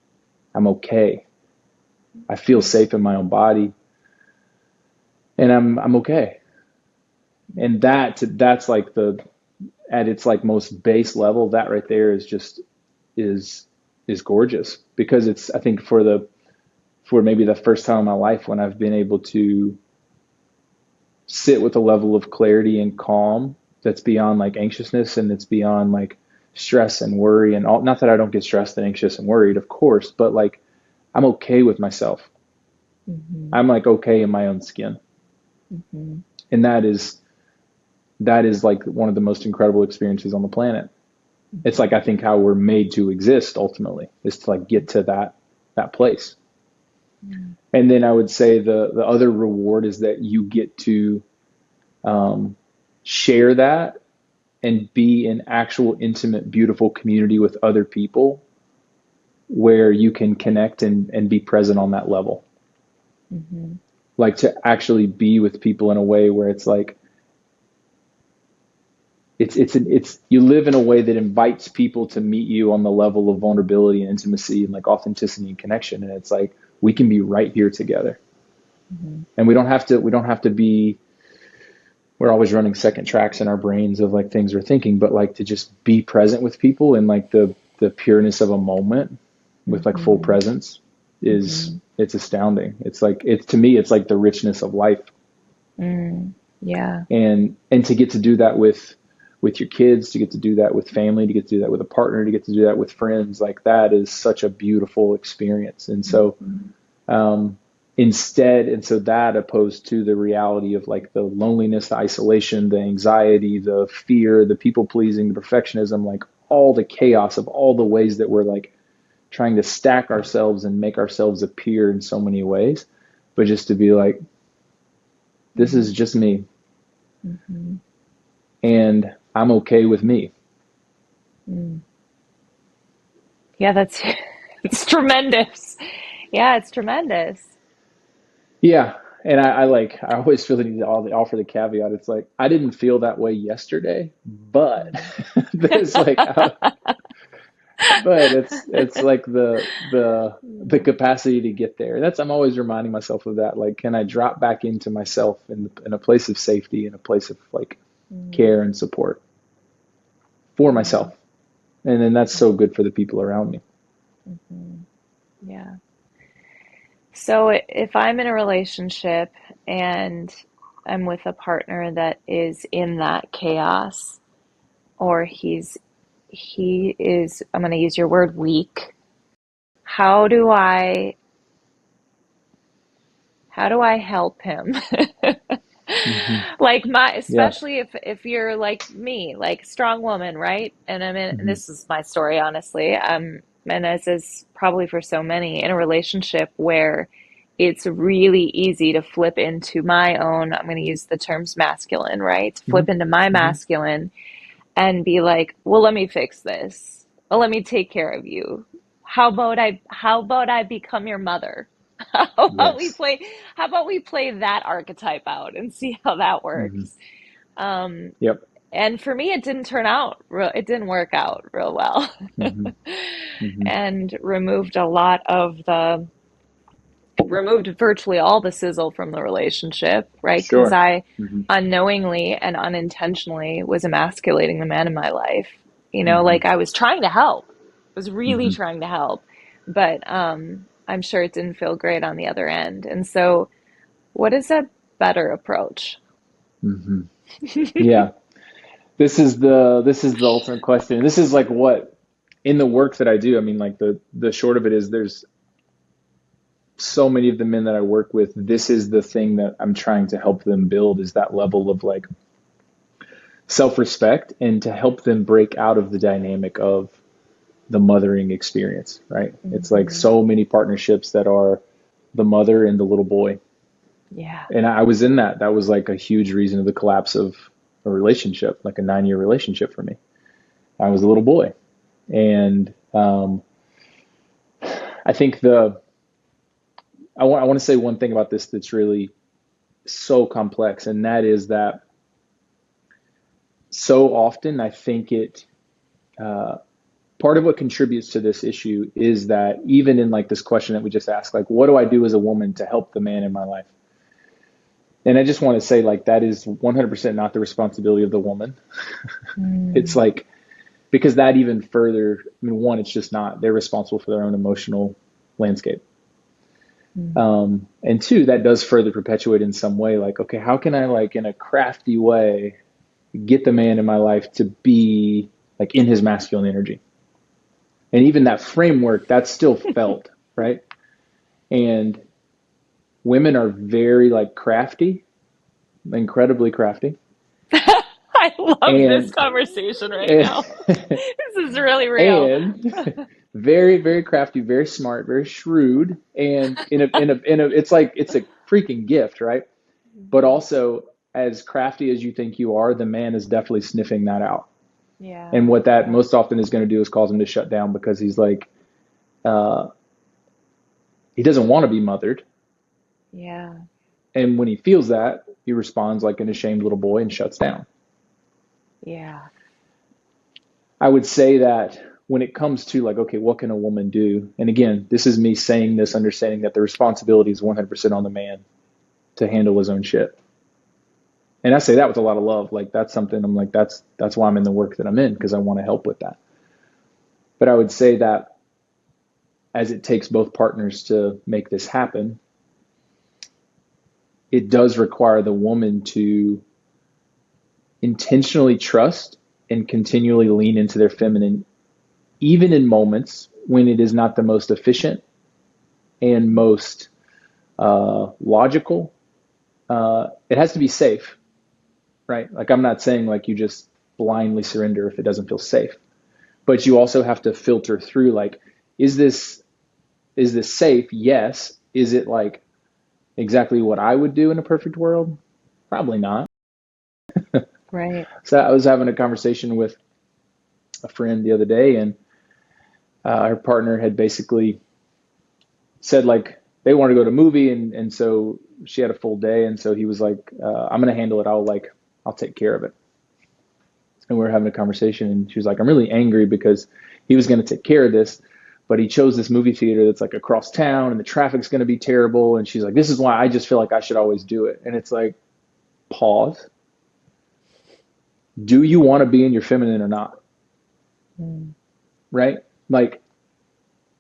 I'm okay. I feel safe in my own body, and I'm okay. And that's like the, at its like most base level, that right there is just is is gorgeous, because it's, I think for maybe the first time in my life when I've been able to sit with a level of clarity and calm that's beyond like anxiousness, and it's beyond like stress and worry and all. Not that I don't get stressed and anxious and worried, of course, but like I'm okay with myself. Mm-hmm. I'm like okay in my own skin. Mm-hmm. And that is like one of the most incredible experiences on the planet. It's like, I think how we're made to exist ultimately is to like get to that place. Mm-hmm. And then I would say the other reward is that you get to share that and be in actual intimate, beautiful community with other people where you can connect and be present on that level. Mm-hmm. Like to actually be with people in a way where it's like, it's you live in a way that invites people to meet you on the level of vulnerability and intimacy and like authenticity and connection. And it's like, we can be right here together. Mm-hmm. And we don't have to be, we're always running second tracks in our brains of like things we're thinking, but like to just be present with people and like the pureness of a moment with like full Mm-hmm. presence is, Mm-hmm. it's astounding. It's like, it's, to me it's like the richness of life. Mm. Yeah. And to get to do that with your kids, to get to do that with family, to get to do that with a partner, to get to do that with friends, like that is such a beautiful experience. And so Mm-hmm. instead, and so that opposed to the reality of like the loneliness, the isolation, the anxiety, the fear, the people pleasing, the perfectionism, like all the chaos of all the ways that we're like trying to stack ourselves and make ourselves appear in so many ways, but just to be like, this is just me, Mm-hmm. and I'm okay with me. Mm. Yeah, that's it's tremendous. Yeah, it's tremendous. Yeah. And I like, I always feel the need to offer the caveat. It's like, I didn't feel that way yesterday, but Mm. there's like, but it's like the Mm. capacity to get there. That's, I'm always reminding myself of that. Like, can I drop back into myself in a place of safety, in a place of like Mm. care and support for Mm. myself? And then that's so good for the people around me. Mhm. Yeah. So if I'm in a relationship and I'm with a partner that is in that chaos, or he is, I'm going to use your word, weak, how do I how do I help him? Hmm. Like Yeah. especially if you're like me, like strong woman, right? And I mean, Hmm. this is my story, honestly. And this is probably for so many in a relationship where it's really easy to flip into my own, I'm going to use the terms masculine, right? To Hmm. flip into my Hmm. masculine and be like, well, let me fix this. Well, let me take care of you. How about I become your mother? How about we Yes. play how about we play that archetype out and see how that Hmm. works? Um, Yep. and for me, it didn't work out real well. Hmm. Hmm. And removed virtually all the sizzle from the relationship, right? Because Sure. I Hmm. unknowingly and unintentionally was emasculating the man in my life. Hmm. Like I was trying to help, I was really Hmm. trying to help, but I'm sure it didn't feel great on the other end. And so, what is a better approach? Hmm. Yeah. This is the ultimate question. This is like what, in the work that I do, I mean, like the short of it is, there's so many of the men that I work with, this is the thing that I'm trying to help them build, is that level of like self-respect, and to help them break out of the dynamic of the mothering experience, right? It's like Hmm. so many partnerships that are the mother and the little boy. Yeah. And I was in that. That was like a huge reason of the collapse of a relationship, like a 9-year relationship for me. I was a little boy. And I think I want to say one thing about this that's really so complex, and that is that so often I think part of what contributes to this issue is that even in like this question that we just asked, like, what do I do as a woman to help the man in my life? And I just want to say, like, that is 100% not the responsibility of the woman. It's like, because that even further, I mean, one, it's just not, they're responsible for their own emotional landscape. And two, that does further perpetuate in some way, like, okay, how can I, like, in a crafty way, get the man in my life to be like in his masculine energy? And even that framework, that's still felt, right? And women are very like crafty, incredibly crafty. I love this And, conversation right and, now. This is really real. and very, very crafty, very smart, very shrewd. And it's like, it's a freaking gift, right? But also, as crafty as you think you are, the man is definitely sniffing that out. Yeah. And what that most often is going to do is cause him to shut down, because he's like, he doesn't want to be mothered. Yeah. And when he feels that, he responds like an ashamed little boy and shuts down. Yeah. I would say that when it comes to like, okay, what can a woman do? And again, this is me saying this, understanding that the responsibility is 100% on the man to handle his own shit. And I say that with a lot of love. Like, that's something I'm like, that's why I'm in the work that I'm in, because I want to help with that. But I would say that as it takes both partners to make this happen, it does require the woman to intentionally trust and continually lean into their feminine, even in moments when it is not the most efficient and most logical. It has to be safe, right? Like, I'm not saying like you just blindly surrender if it doesn't feel safe, but you also have to filter through, like, is this safe? Yes. Is it like exactly what I would do in a perfect world? Probably not. Right. So I was having a conversation with a friend the other day, and her partner had basically said like they wanted to go to a movie, and so she had a full day, and so he was like, I'm gonna handle it. I'll take care of it. And we were having a conversation, and she was like, I'm really angry because he was gonna take care of this, but he chose this movie theater that's like across town, and the traffic's gonna be terrible. And she's like, this is why I just feel like I should always do it. And it's like, pause. Do you want to be in your feminine or not? Right? Like,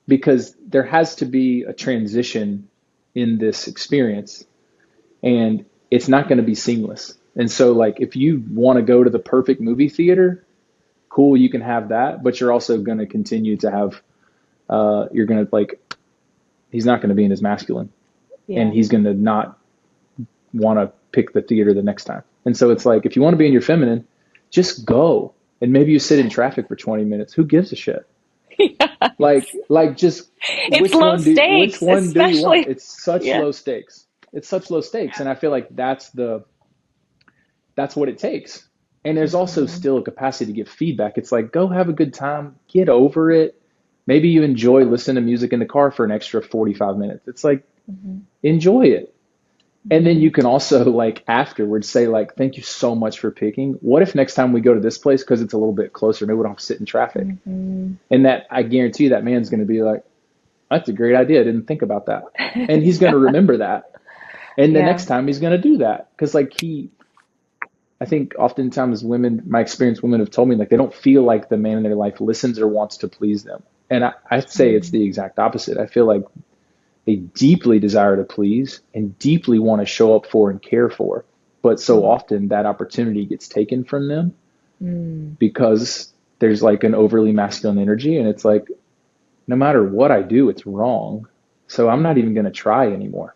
because there has to be a transition in this experience, and it's not going to be seamless. And so, like, if you want to go to the perfect movie theater, cool, you can have that, but you're also going to continue to have, you're going to, like, he's not going to be in his masculine, and Yeah. he's going to not want to pick the theater the next time. And so it's like, if you want to be in your feminine, just go. And maybe you sit in traffic for 20 minutes. Who gives a shit? Yeah. Like just It's low which stakes, one do you want? especially. It's such Yeah. low stakes. It's such low stakes. And I feel like that's what it takes. And there's also still a capacity to give feedback. It's like, go have a good time, get over it. Maybe you enjoy listening to music in the car for an extra 45 minutes. It's like, enjoy it. And then you can also, like, afterwards say, like, thank you so much for picking. What if next time we go to this place, because it's a little bit closer, maybe we don't have to sit in traffic? And that, I guarantee you, that man's going to be like, that's a great idea. I didn't think about that. And he's going to remember that. And the Yeah. next time he's going to do that. Because, like, I think oftentimes women, my experience, women have told me, like, they don't feel like the man in their life listens or wants to please them. And I'd say it's the exact opposite. I feel like they deeply desire to please and deeply want to show up for and care for. But so often that opportunity gets taken from them because there's like an overly masculine energy. And it's like, no matter what I do, it's wrong. So I'm not even going to try anymore.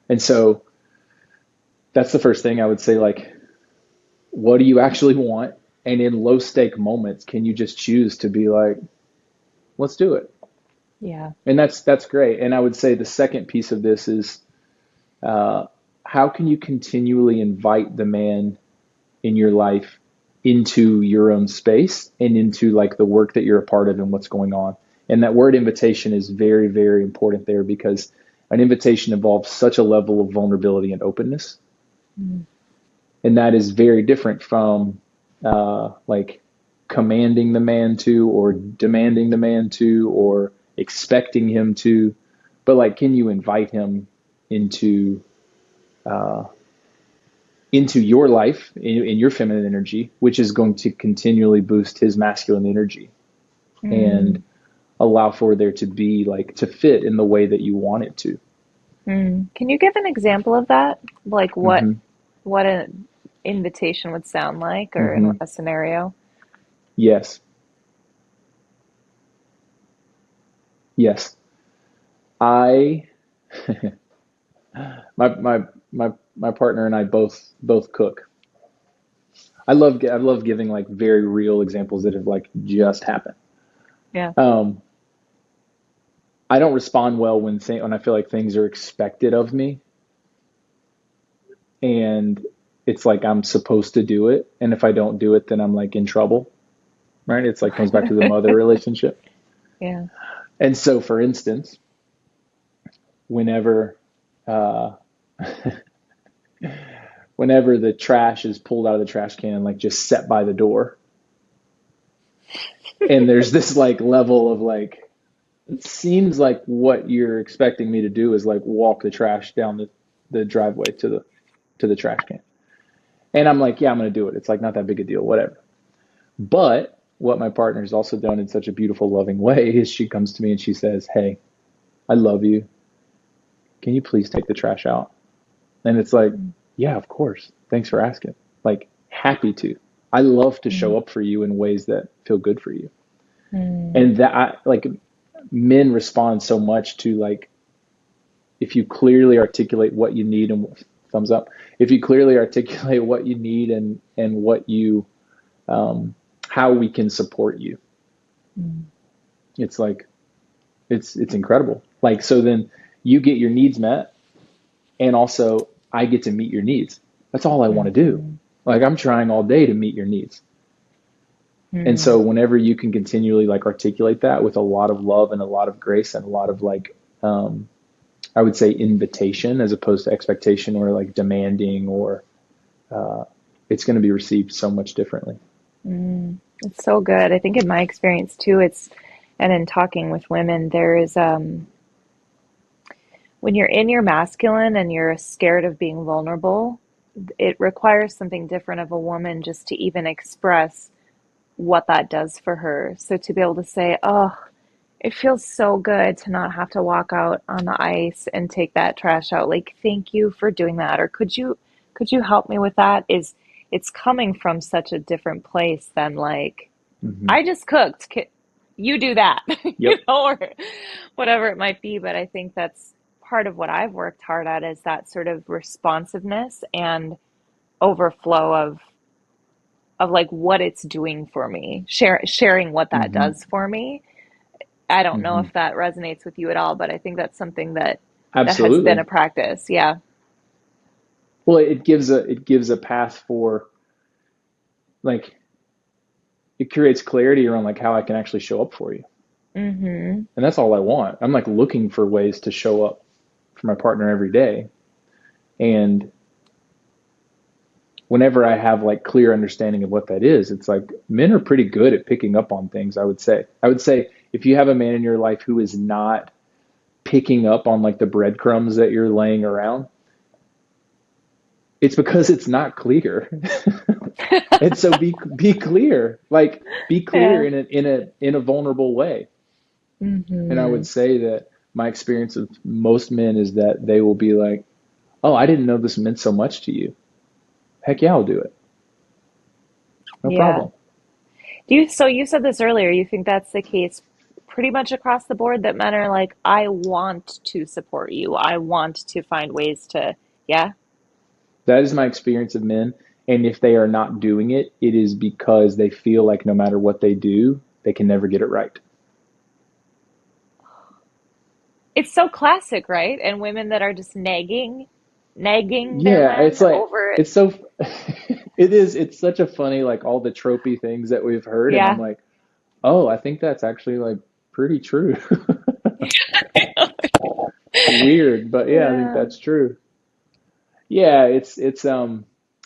And so that's the first thing I would say, like, what do you actually want? And in low stake moments, can you just choose to be like, let's do it? Yeah. And that's great. And I would say the second piece of this is, how can you continually invite the man in your life into your own space and into like the work that you're a part of and what's going on. And that word invitation is very, very important there because an invitation involves such a level of vulnerability and openness. Mm. And that is very different from like commanding the man to, or demanding the man to, or expecting him to. But like, can you invite him uh, into your life in your feminine energy, which is going to continually boost his masculine energy and allow for there to be like to fit in the way that you want it to. Can you give an example of that? Like Mm-hmm. what an invitation would sound like, or in Mm-hmm. a scenario? Yes. Yes. I my partner and I both cook. I love giving like very real examples that have like just happened. Yeah. Um, I don't respond well when I feel like things are expected of me and it's like I'm supposed to do it, and if I don't do it then I'm like in trouble, right? It's like comes back to the mother relationship. Yeah. And so for instance, whenever uh whenever the trash is pulled out of the trash can, like just set by the door, and there's this like level of like, it seems like what you're expecting me to do is like walk the trash down the driveway to the trash can. And I'm like, yeah, I'm going to do it. It's like not that big a deal, whatever. But what my partner's also done in such a beautiful, loving way is she comes to me and she says, hey, I love you. Can you please take the trash out? And it's like, yeah, of course. Thanks for asking. Like, happy to. I love to show up for you in ways that feel good for you. And that like men respond so much to like, if you clearly articulate what you need and thumbs up, if you clearly articulate what you need and what you, how we can support you, it's like, it's incredible. Like, so then you get your needs met and also I get to meet your needs. That's all I want to do. Like I'm trying all day to meet your needs. And so whenever you can continually like articulate that with a lot of love and a lot of grace and a lot of like, I would say invitation as opposed to expectation or like demanding, or it's going to be received so much differently. It's so good. I think in my experience too, and in talking with women, there is, when you're in your masculine and you're scared of being vulnerable, it requires something different of a woman just to even express what that does for her. So to be able to say, oh, it feels so good to not have to walk out on the ice and take that trash out. Like, thank you for doing that. Or could you help me with that? It's coming from such a different place than like, Mm-hmm. I just cooked. You do that, Yep. or whatever it might be. But I think that's part of what I've worked hard at, is that sort of responsiveness and overflow of like what it's doing for me, sharing what that Mm-hmm. does for me. I don't know Mm-hmm. if that resonates with you at all, but I think that's something that has been Absolutely. a practice. Yeah. Well, it gives a path for like, it creates clarity around like how I can actually show up for you. Mm-hmm. And that's all I want. I'm like looking for ways to show up for my partner every day. And whenever I have like clear understanding of what that is, it's like men are pretty good at picking up on things, I would say. I would say if you have a man in your life who is not picking up on like the breadcrumbs that you're laying around, it's because it's not clear. And so be clear. Like be clear Yeah. in a vulnerable way. And I Mm-hmm. would say that my experience with most men is that they will be like, "Oh, I didn't know this meant so much to you. Heck yeah, I'll do it. No Yeah. problem." So you said this earlier, you think that's the case pretty much across the board, that men are like, I want to support you. I want to find ways to, yeah. That is my experience of men. And if they are not doing it, it is because they feel like no matter what they do, they can never get it right. It's so classic, right? And women that are just nagging. nagging their Yeah, men it's like over it. it's so it's such a funny like all the tropey things that we've heard, and I'm Yeah. like, oh, I think that's actually like pretty true. Weird, but yeah, I think Yeah. that's true. Yeah,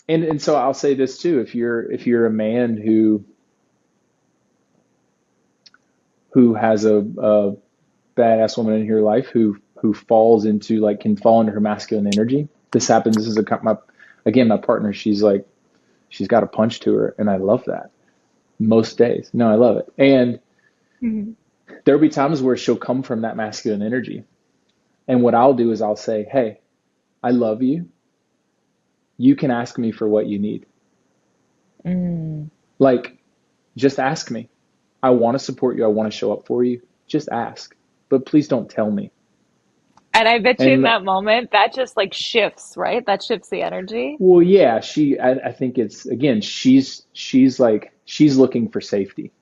and so I'll say this too, if you're a man who has a badass woman in your life who falls into like can fall into her masculine energy. This happens. This is my partner. She's got a punch to her, and I love that most days. No, I love it. And Mhm. there'll be times where she'll come from that masculine energy, and what I'll do is I'll say, "Hey, I love you. You can ask me for what you need. Mm. Like, just ask me. I want to support you. I want to show up for you. Just ask, but please don't tell me." And I bet you in And that moment, that just like shifts, right? That shifts the energy. well, yeah, I think it's again, she's looking for safety.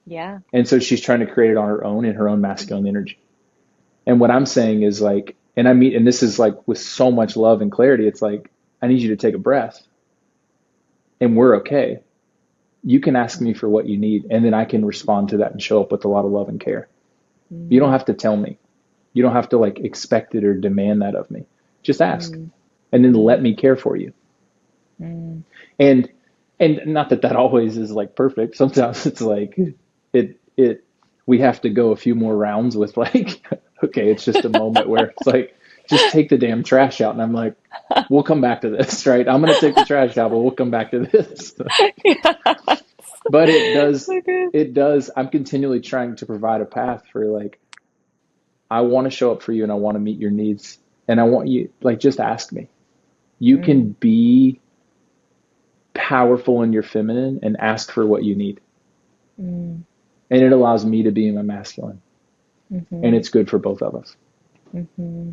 Yeah. And so she's trying to create it on her own in her own masculine energy. And what I'm saying is like, and this is like with so much love and clarity, it's like, I need you to take a breath and we're okay. You can ask me for what you need, and then I can respond to that and show up with a lot of love and care. You don't Mm. have to tell me. You don't have to like expect it or demand that of me. Just ask, Mm. and then Mm. let me care for you. Mm. And not that that always is like perfect. Sometimes it's like it we have to go a few more rounds with like okay, it's just a moment where it's like just take the damn trash out, and I'm like, we'll come back to this, right? I'm gonna take the trash out, but we'll come back to this. Yeah. But So good. it does. I'm continually trying to provide a path for like I want to show up for you and I want to meet your needs, and I want you like just ask me. You can Mm. be powerful in your feminine and ask for what you need. Mm. And it allows me to be in my masculine. And Mm-hmm. it's good for both of us. Mm-hmm.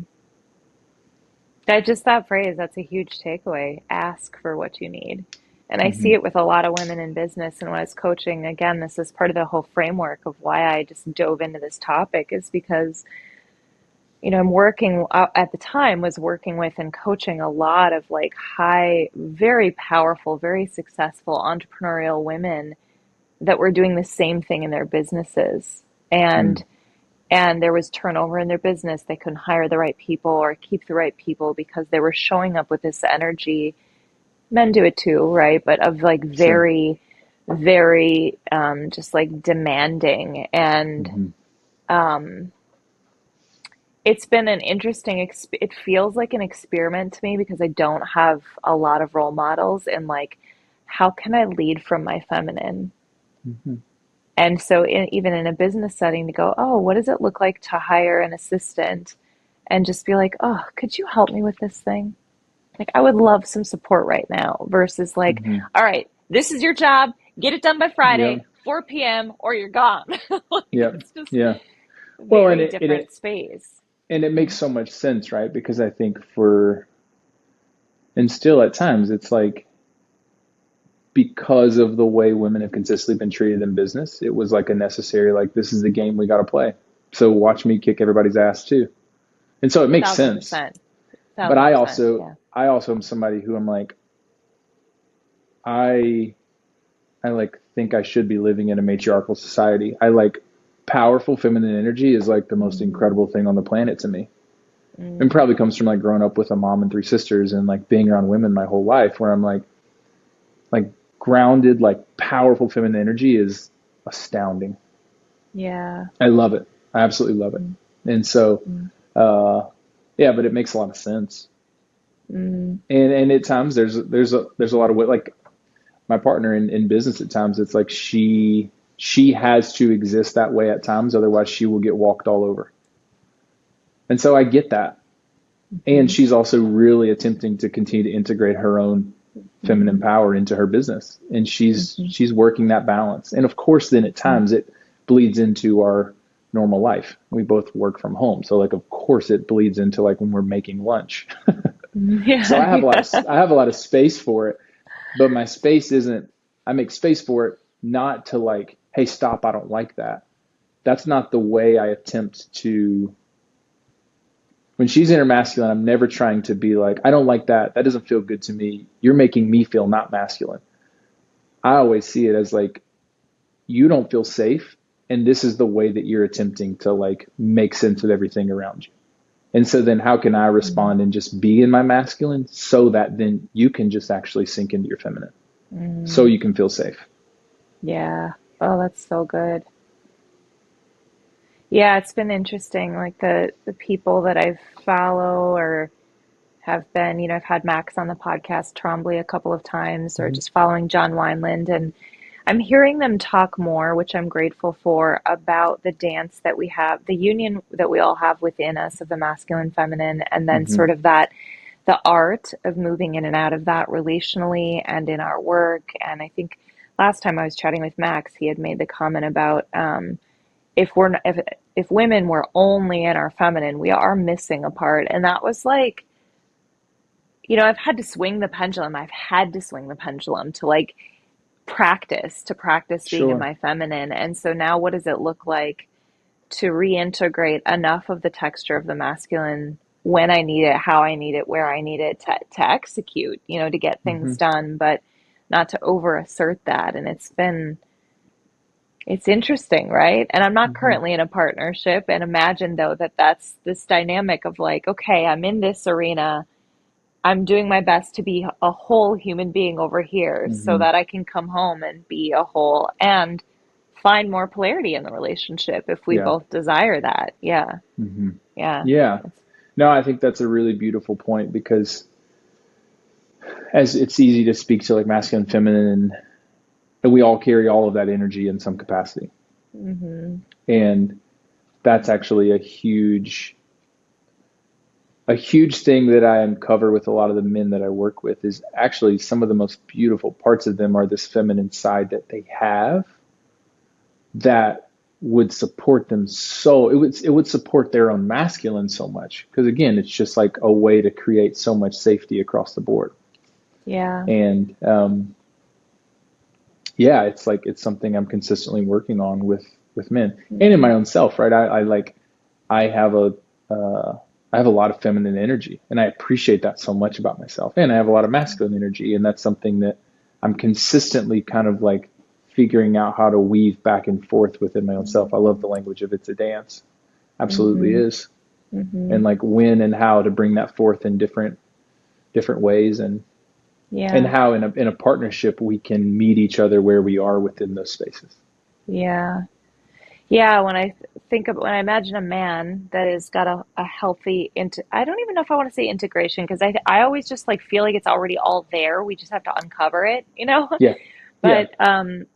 That phrase, that's a huge takeaway. Ask for what you need. And I see Hmm. it with a lot of women in business. And when I was coaching, again, this is part of the whole framework of why I just dove into this topic is because, I'm working at the time was working with and coaching a lot of like high, very powerful, very successful entrepreneurial women that were doing the same thing in their businesses. Mm. And there was turnover in their business. They couldn't hire the right people or keep the right people because they were showing up with this energy. Men do it too, right? But of like Sure. very, very just like demanding. And Hmm. um, it's been an interesting, it feels like an experiment to me because I don't have a lot of role models and like, how can I lead from my feminine? Hmm. And so, even in a business setting, to go, oh, what does it look like to hire an assistant and just be like, oh, could you help me with this thing? Like, I would love some support right now versus like, Hmm. all right, this is your job, get it done by Yeah. Friday, 4 p.m., or you're gone. Like, Yeah. it's just Yeah. a Well, very different space. and it makes so much sense, right? Because I think and still at times it's like because of the way women have consistently been treated in business, it was like a necessary, like, this is the game we got to play. So watch me kick everybody's ass too. And so it makes Thousand sense. percent. But Thousand percent. Yeah. I also am somebody who I'm like, I, I like think I should be living in a matriarchal society. I like powerful feminine energy is like the most Mm, incredible thing on the planet to me. And mm, probably comes from like growing up with a mom and three sisters and like being around women my whole life where I'm like grounded, like powerful feminine energy is astounding. yeah. I love it. I absolutely love it. Mm, And so, mm, uh, yeah, but it makes a lot of sense. mm, And at times there's a lot of like my partner in business at times it's like she has to exist that way at times, otherwise she will get walked all over. And so I get that. And mm, she's also really attempting to continue to integrate her own feminine mm, power into her business. And mm, she's working that balance. And of course then at mm. times it bleeds into our normal life. We both work from home. So like of course it bleeds into like when we're making lunch. So Yeah, yeah. I have a lot of space for it, but my space isn't I make space for it not to like, hey, stop, I don't like that. That's not the way I attempt to When she's in her masculine, I'm never trying to be like, I don't like that. That doesn't feel good to me. You're making me feel not masculine. I always see it as like, you don't feel safe. And this is the way that you're attempting to like make sense of everything around you. And so then how can I respond and just be in my masculine so that then you can just actually sink into your feminine so Mm, you can feel safe. yeah. Oh, that's so good. Yeah, it's been interesting. Like the people that I follow or have been, I've had Max on the podcast, Trombley, a couple of times, or Mhm. just following John Wineland, and I'm hearing them talk more, which I'm grateful for, about the dance that we have, the union that we all have within us of the masculine, feminine, and then Mhm. sort of that the art of moving in and out of that relationally and in our work. And I think last time I was chatting with Max, he had made the comment about if we're not, if women were only in our feminine, we are missing a part. And that was like, I've had to swing the pendulum. I've had to swing the pendulum to like to practice being in Sure. my feminine. And so now what does it look like to reintegrate enough of the texture of the masculine when I need it, how I need it, where I need it to execute, to get things Mhm. done, but not to over assert that. And it's interesting, right? And I'm not Mhm. currently in a partnership. And imagine though that that's this dynamic of like, okay, I'm in this arena. I'm doing my best to be a whole human being over here so Mhm. that I can come home and be a whole and find more polarity in the relationship if we Yeah. both desire that. Yeah. Mhm. Yeah. Yeah. It's, No, I think that's a really beautiful point because as it's easy to speak to like masculine, feminine, and we all carry all of that energy in some capacity. hmm And that's actually a huge thing that I uncover with a lot of the men that I work with is actually some of the most beautiful parts of them are this feminine side that they have that would support them so it would support their own masculine so much because again it's just like a way to create so much safety across the board yeah. and yeah, it's like it's something I'm consistently working on with men and in my hmm own self, right? I like I have a uh, I have a lot of feminine energy, and I appreciate that so much about myself. And I have a lot of masculine energy, and that's something that I'm consistently kind of like figuring out how to weave back and forth within my own self. I love the language of it's a dance, absolutely hmm is, hmm and like when and how to bring that forth in different ways, and Yeah. how in a partnership we can meet each other where we are within those spaces. Yeah. Yeah. When I when I imagine a man that has got a healthy, I don't even know if I want to say integration because I always just like feel like it's already all there. We just have to uncover it, Yeah, yeah. but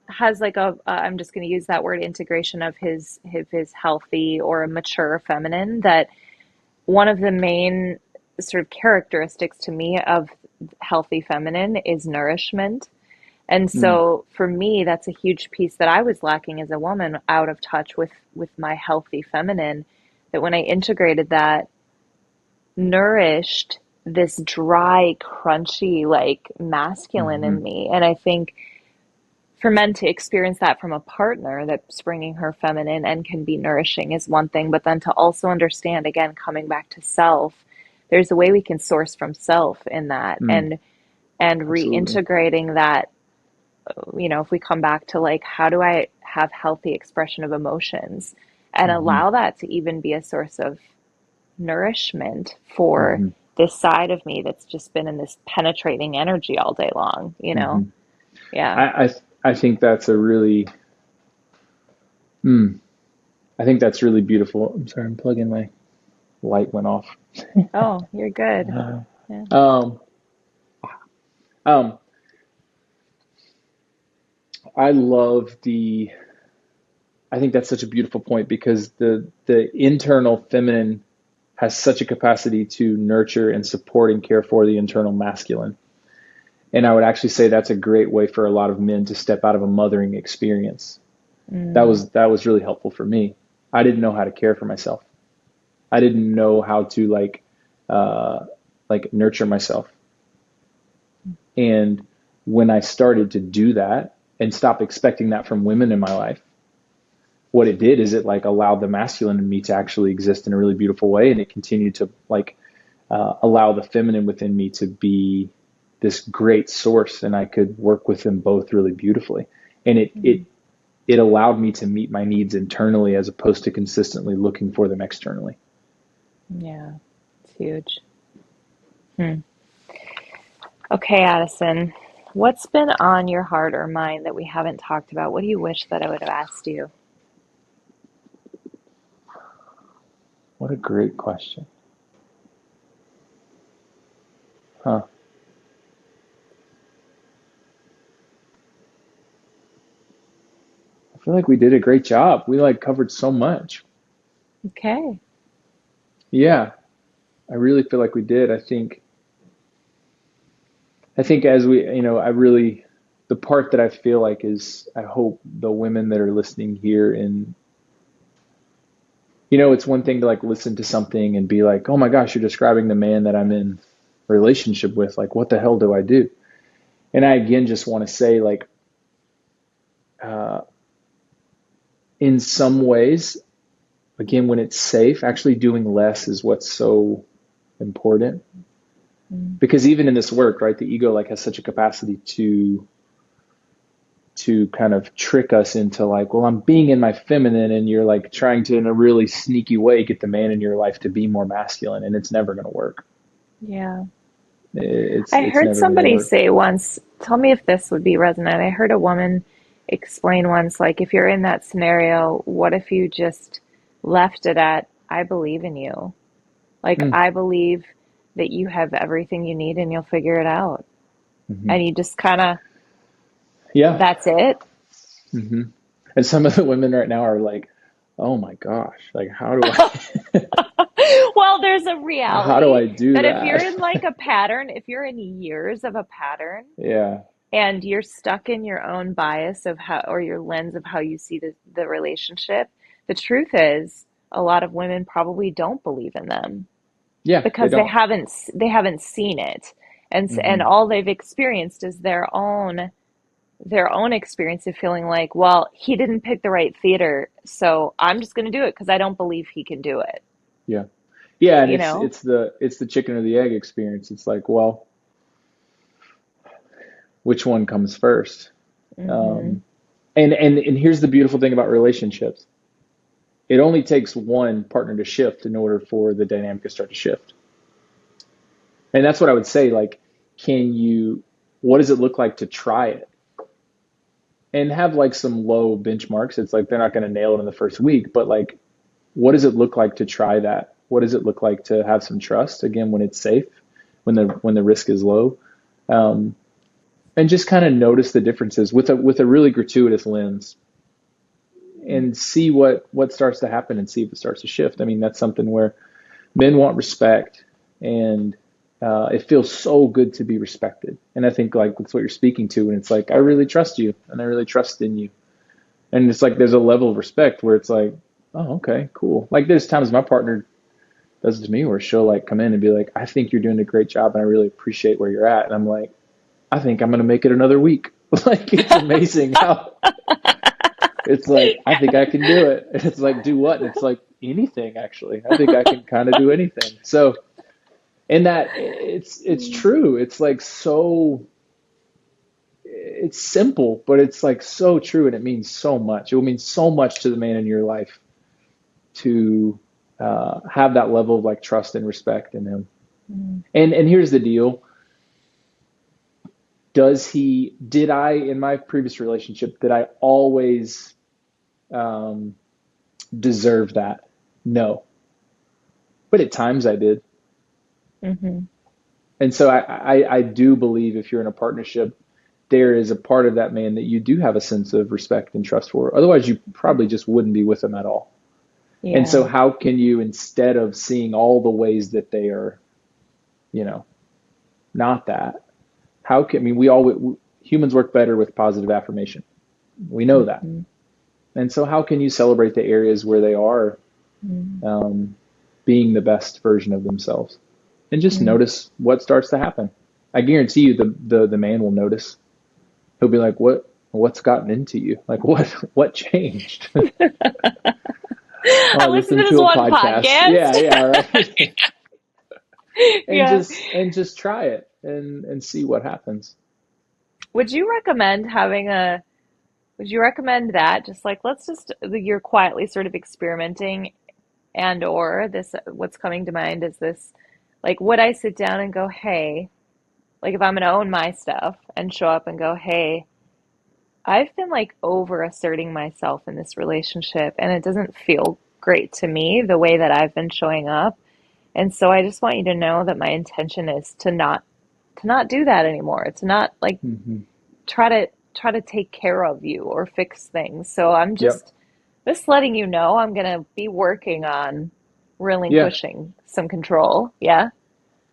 has like I'm just going to use that word integration of his healthy or a mature feminine. That one of the main sort of characteristics to me of healthy feminine is nourishment. And Mm, so for me, that's a huge piece that I was lacking as a woman, out of touch with my healthy feminine. That when I integrated that, nourished this dry, crunchy, like masculine hmm in me. And I think for men to experience that from a partner that's bringing her feminine and can be nourishing is one thing, but then to also understand, again, coming back to self, there's a way we can source from self in that, mm, and absolutely. reintegrating that. If we come back to like, how do I have healthy expression of emotions and hmm allow that to even be a source of nourishment for hmm this side of me that's just been in this penetrating energy all day long. hmm Yeah. I think that's a really mm, I think that's really beautiful. I'm sorry, I'm plugging my light went off. Oh, you're good. Yeah. Um, um, I love the. I think that's such a beautiful point because the internal feminine has such a capacity to nurture and support and care for the internal masculine. And I would actually say that's a great way for a lot of men to step out of a mothering experience. Mm, That was really helpful for me. I didn't know how to care for myself. I didn't know how to uh, like nurture myself. And when I started to do that and stop expecting that from women in my life, what it did is it like allowed the masculine in me to actually exist in a really beautiful way. And it continued to like allow the feminine within me to be this great source, and I could work with them both really beautifully. And it allowed me to meet my needs internally as opposed to consistently looking for them externally. Yeah, it's huge. Hmm. Okay, Addison, what's been on your heart or mind that we haven't talked about? What do you wish that I would have asked you? What a great question. Huh. I feel like we did a great job. We like covered so much. Okay. Yeah, I really feel like we did. I think as we, I really, the part that I feel like is, I hope the women that are listening here, and, it's one thing to like listen to something and be like, oh my gosh, you're describing the man that I'm in a relationship with. Like, what the hell do I do? And I, again, just want to say, like, uh, in some ways, again, when it's safe, actually doing less is what's so important. Mm. Because even in this work, right, the ego like has such a capacity to kind of trick us into like, well, I'm being in my feminine, and you're like trying to, in a really sneaky way, get the man in your life to be more masculine, and it's never going to work. Yeah. It's I it's heard never going to somebody work. say once, tell me if this would be resonant. I heard a woman explain once, like, if you're in that scenario, what if you just left it at, I believe in you? Like, Mm, I believe that you have everything you need and you'll figure it out. hmm. And you just kind of, Yeah. that's it. Hmm. And some of the women right now are like, oh my gosh, like how do I Well, there's a how do reality I do that if you're that? in like a pattern, if you're in years of a pattern, Yeah. and you're stuck in your own bias of how, or your lens of how you see the relationship, the truth is a lot of women probably don't believe in them Yeah, they because don't. they haven't seen it, and Hmm. all they've experienced is their own experience of feeling like, well, he didn't pick the right theater, so I'm just going to do it because I don't believe he can do it, Yeah. Yeah, and you it's know. it's the it's the chicken or the egg experience. It's like, well, which one comes first? Hmm. Um, and here's the beautiful thing about relationships. It only takes one partner to shift in order for the dynamic to start to shift. And that's what I would say, like, what does it look like to try it? And have like some low benchmarks. It's like they're not going to nail it in the first week, but like, what does it look like to try that? What does it look like to have some trust again when it's safe, when the risk is low? Um, and just kind of notice the differences with a really gratuitous lens, and see what starts to happen, and see if it starts to shift. I mean, that's something where men want respect, and it feels so good to be respected. And I think like that's what you're speaking to, and it's like, I really trust you, and I really trust in you, and it's like there's a level of respect where it's like, oh, okay, cool. Like there's times my partner does it to me where she'll like come in and be like, I think you're doing a great job, and I really appreciate where you're at, and I'm like, I think I'm gonna make it another week. Like it's amazing how it's like, I think I can do it. And it's like, do what? And it's like, anything, actually. I think I can kind of do anything. So, and that it's true. It's like so, it's simple, but it's like so true, and it means so much. It will mean so much to the man in your life to have that level of like trust and respect in him. And here's the deal. Did I, in my previous relationship, did I always um, deserve that? No. But at times I did. Hmm. And so I do believe if you're in a partnership, there is a part of that man that you do have a sense of respect and trust for. Otherwise, you probably just wouldn't be with them at all. And so Yeah. how can you, instead of seeing all the ways that they are, you know, not that, I mean, humans work better with positive affirmation. We know that. Hmm. And so how can you celebrate the areas where they are um, being the best version of themselves? And just Hmm. notice what starts to happen. I guarantee you the man will notice. He'll be like, what what's gotten into you? Like what changed? I Oh, listened listen to this to a one podcast. podcast. Yeah, right. Yeah. And just try it and see what happens. Would you recommend having a, would you recommend that? Just like, let's just, you're quietly sort of experimenting and or this, what's coming to mind is this, like, would I sit down and go, hey, like if I'm going to own my stuff and show up and go, hey, I've been like over asserting myself in this relationship and it doesn't feel great to me the way that I've been showing up. And so I just want you to know that my intention is to not do that anymore. To not like Hmm. try to take care of you or fix things. So I'm Yep. just letting you know I'm gonna be working on Yeah. relinquishing some control. Yeah.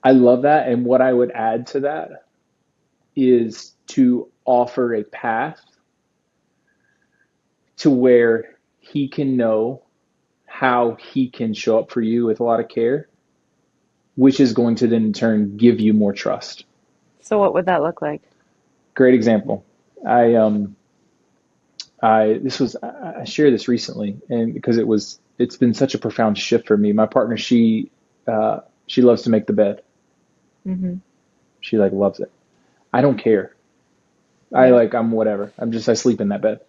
I love that. And what I would add to that is to offer a path to where he can know how he can show up for you with a lot of care, which is going to then in turn give you more trust. So what would that look like? Great example. I I this was I shared this recently, and because it's been such a profound shift for me. My partner, she loves to make the bed. Hmm. She like loves it. I don't care. Yeah. I'm whatever. I sleep in that bed.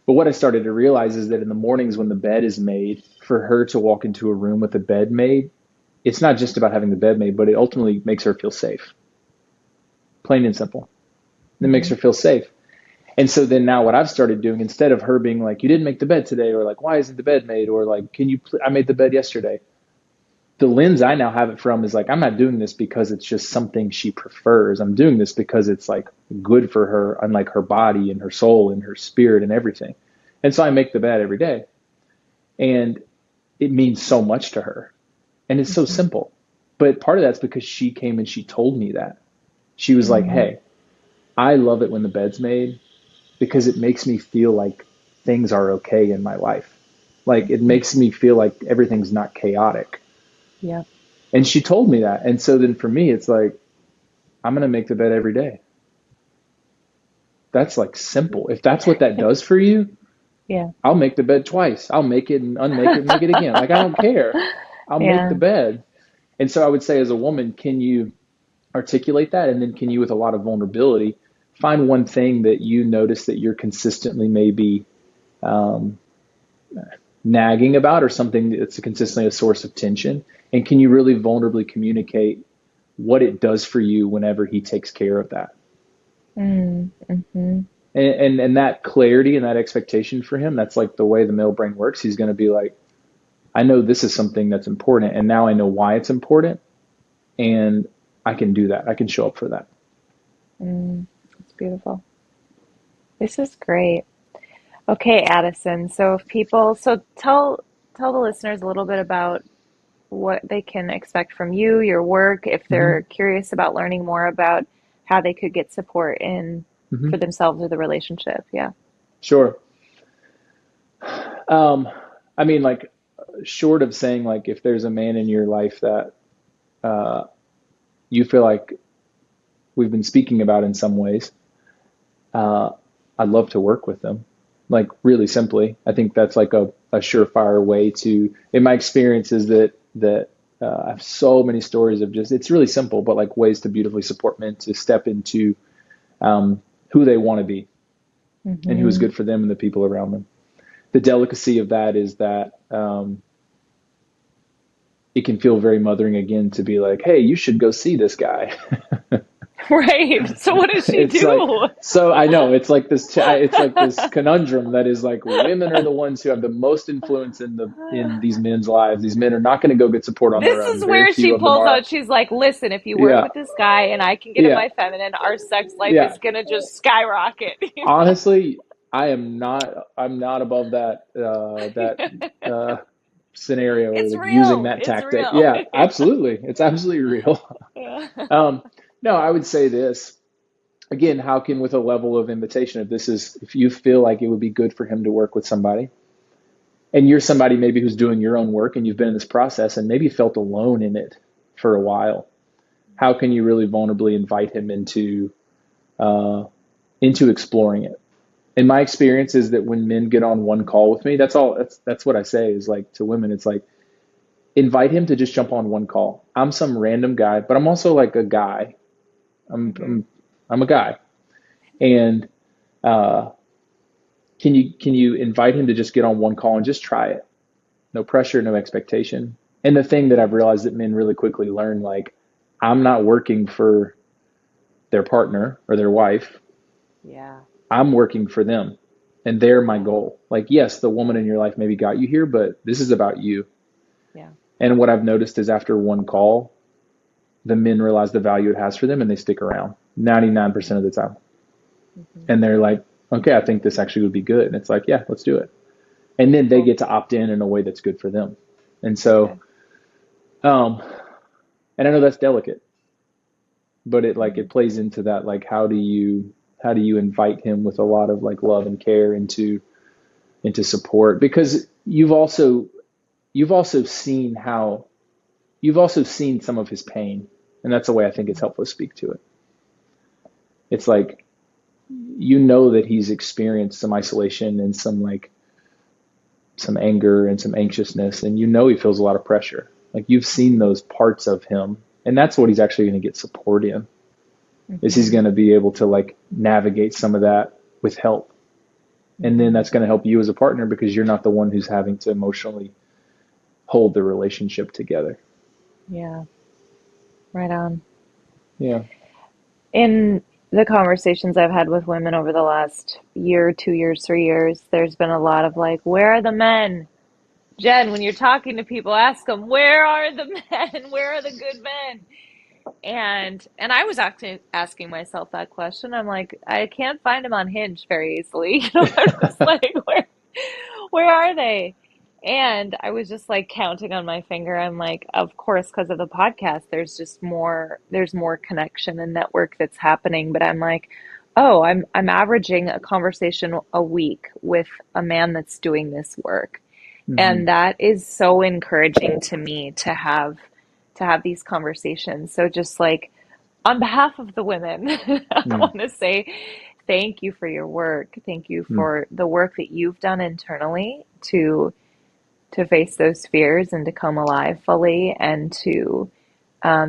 But what I started to realize is that in the mornings when the bed is made, for her to walk into a room with the bed made, it's not just about having the bed made, but it ultimately makes her feel safe. Plain and simple. It makes Hmm. her feel safe. And so then now what I've started doing, instead of her being like, you didn't make the bed today, or like, why isn't the bed made? Or like, I made the bed yesterday. The lens I now have it from is like, I'm not doing this because it's just something she prefers. I'm doing this because it's like good for her, unlike her body and her soul and her spirit and everything. And so I make the bed every day. And it means so much to her. And it's so Hmm. simple. But part of that's because she came and she told me that. She was like, Hmm. hey, I love it when the bed's made because it makes me feel like things are okay in my life. Like it Hmm. makes me feel like everything's not chaotic. Yeah. And she told me that. And so then for me, it's like, I'm going to make the bed every day. That's like simple. If that's what that does for you, Yeah. I'll make the bed twice. I'll make it and unmake it and make it again. Like I don't care. I'll make the Yeah. bed. And so I would say as a woman, can you articulate that? And then can you, with a lot of vulnerability, find one thing that you notice that you're consistently maybe um, nagging about or something that's consistently a source of tension? And can you really vulnerably communicate what it does for you whenever he takes care of that? Mm. Hmm. And that clarity and that expectation for him, that's like the way the male brain works. He's going to be like, I know this is something that's important, and now I know why it's important, and I can do that. I can show up for that. Mm. It's beautiful. This is great. Okay, Addison. So if people, so tell the listeners a little bit about what they can expect from you, your work, if Hmm. they're curious about learning more about how they could get support in Hmm. for themselves or the relationship. Yeah. Sure. Um, I mean, like, short of saying like if there's a man in your life that uh, you feel like we've been speaking about in some ways, uh, I'd love to work with them. Like really simply, I think that's like a surefire way to. In my experience, is that I have so many stories of just. It's really simple, but like ways to beautifully support men to step into who they want to be and who is Hmm. good for them and the people around them. The delicacy of that is that it can feel very mothering again to be like, hey, you should go see this guy. Right. So what does she It's like, do? so I know it's like this conundrum that is like women are the ones who have the most influence in these men's lives. These men are not going to go get support on their This own. is Very where she few of them pulls are. out. She's like, listen, if you work Yeah, with this guy and I can get in yeah, my feminine, our sex life yeah. is gonna just skyrocket. Honestly, I'm not above that uh, scenario or It's like using real. that It's tactic. real. Yeah, absolutely. It's absolutely real. Yeah. Um, no, I would say this again. How can with a level of invitation, if you feel like it would be good for him to work with somebody, and you're somebody maybe who's doing your own work, and you've been in this process, and maybe felt alone in it for a while. How can you really vulnerably invite him uh, into exploring it? And my experience is that when men get on one call with me, that's what I say is like to women, it's like, invite him to just jump on one call. I'm some random guy, but I'm also like a guy. I'm, Hmm. I'm, I'm a guy. And, uh, can you invite him to just get on one call and just try it? No pressure, no expectation. And the thing that I've realized that men really quickly learn, like, I'm not working for their partner or their wife. Yeah. I'm working for them and they're my Yeah. goal. Like, yes, the woman in your life maybe got you here, but this is about you. Yeah. And what I've noticed is after one call, the men realize the value it has for them and they stick around 99% of the time. Hmm. And they're like, okay, I think this actually would be good. And it's like, yeah, let's do it. And then they Cool. get to opt in a way that's good for them. And Okay. so, um, and I know that's delicate, but it Hmm. plays into that, like, how do you invite him with a lot of like love and care into support, because you've also seen how you've also seen some of his pain, and that's the way I think it's helpful to speak to it. It's like, that he's experienced some isolation and some anger and some anxiousness, and he feels a lot of pressure. Like, you've seen those parts of him, and that's what he's actually going to get support in, is he's Hmm. going to be able to like navigate some of that with help. And then Hmm. that's going to help you as a partner because you're not the one who's having to emotionally hold the relationship together. Yeah. Right on. Yeah. In the conversations I've had with women over the last year, 2 years, 3 years, there's been a lot of like, where are the men? Jen, when you're talking to people, ask them, where are the men? Where are the good men? And I was actually asking myself that question. I'm like, I can't find them on Hinge very easily. I'm just like, where are they? And I was just like counting on my finger. I'm like, of course, because of the podcast, there's more connection and network that's happening. But I'm like, oh, I'm averaging a conversation a week with a man that's doing this work. Hmm. And that is so encouraging to me to have these conversations. So just like on behalf of the women, I Mm. want to say thank you for your work. Thank you Mm. for the work that you've done internally to face those fears and to come alive fully and to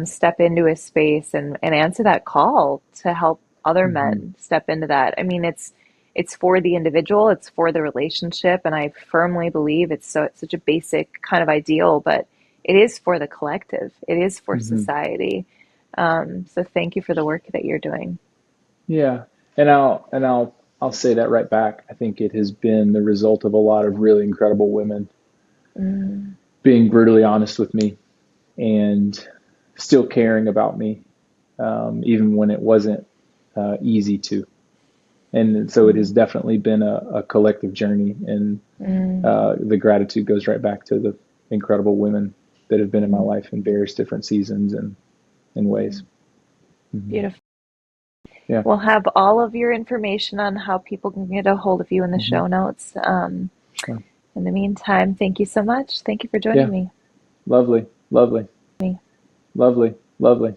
step into a space and answer that call to help other Hmm. men step into that. I mean, it's for the individual, it's for the relationship, and I firmly believe it's such a basic kind of ideal, but it is for the collective. It is for Hmm. society. So thank you for the work that you're doing. Yeah. And I'll say that right back. I think it has been the result of a lot of really incredible women Mm, being brutally honest with me and still caring about me, even when it wasn't easy to. And so it has mm, definitely been a collective journey, and mm, the gratitude goes right back to the incredible women that have been in my mm, life in various different seasons and ways. mm. Hmm. Beautiful. Yeah. We'll have all of your information on how people can get a hold of you in the Hmm. show notes. Yeah. In the meantime, thank you so much. Thank you for joining Yeah. me. Lovely. Lovely. Lovely. Lovely.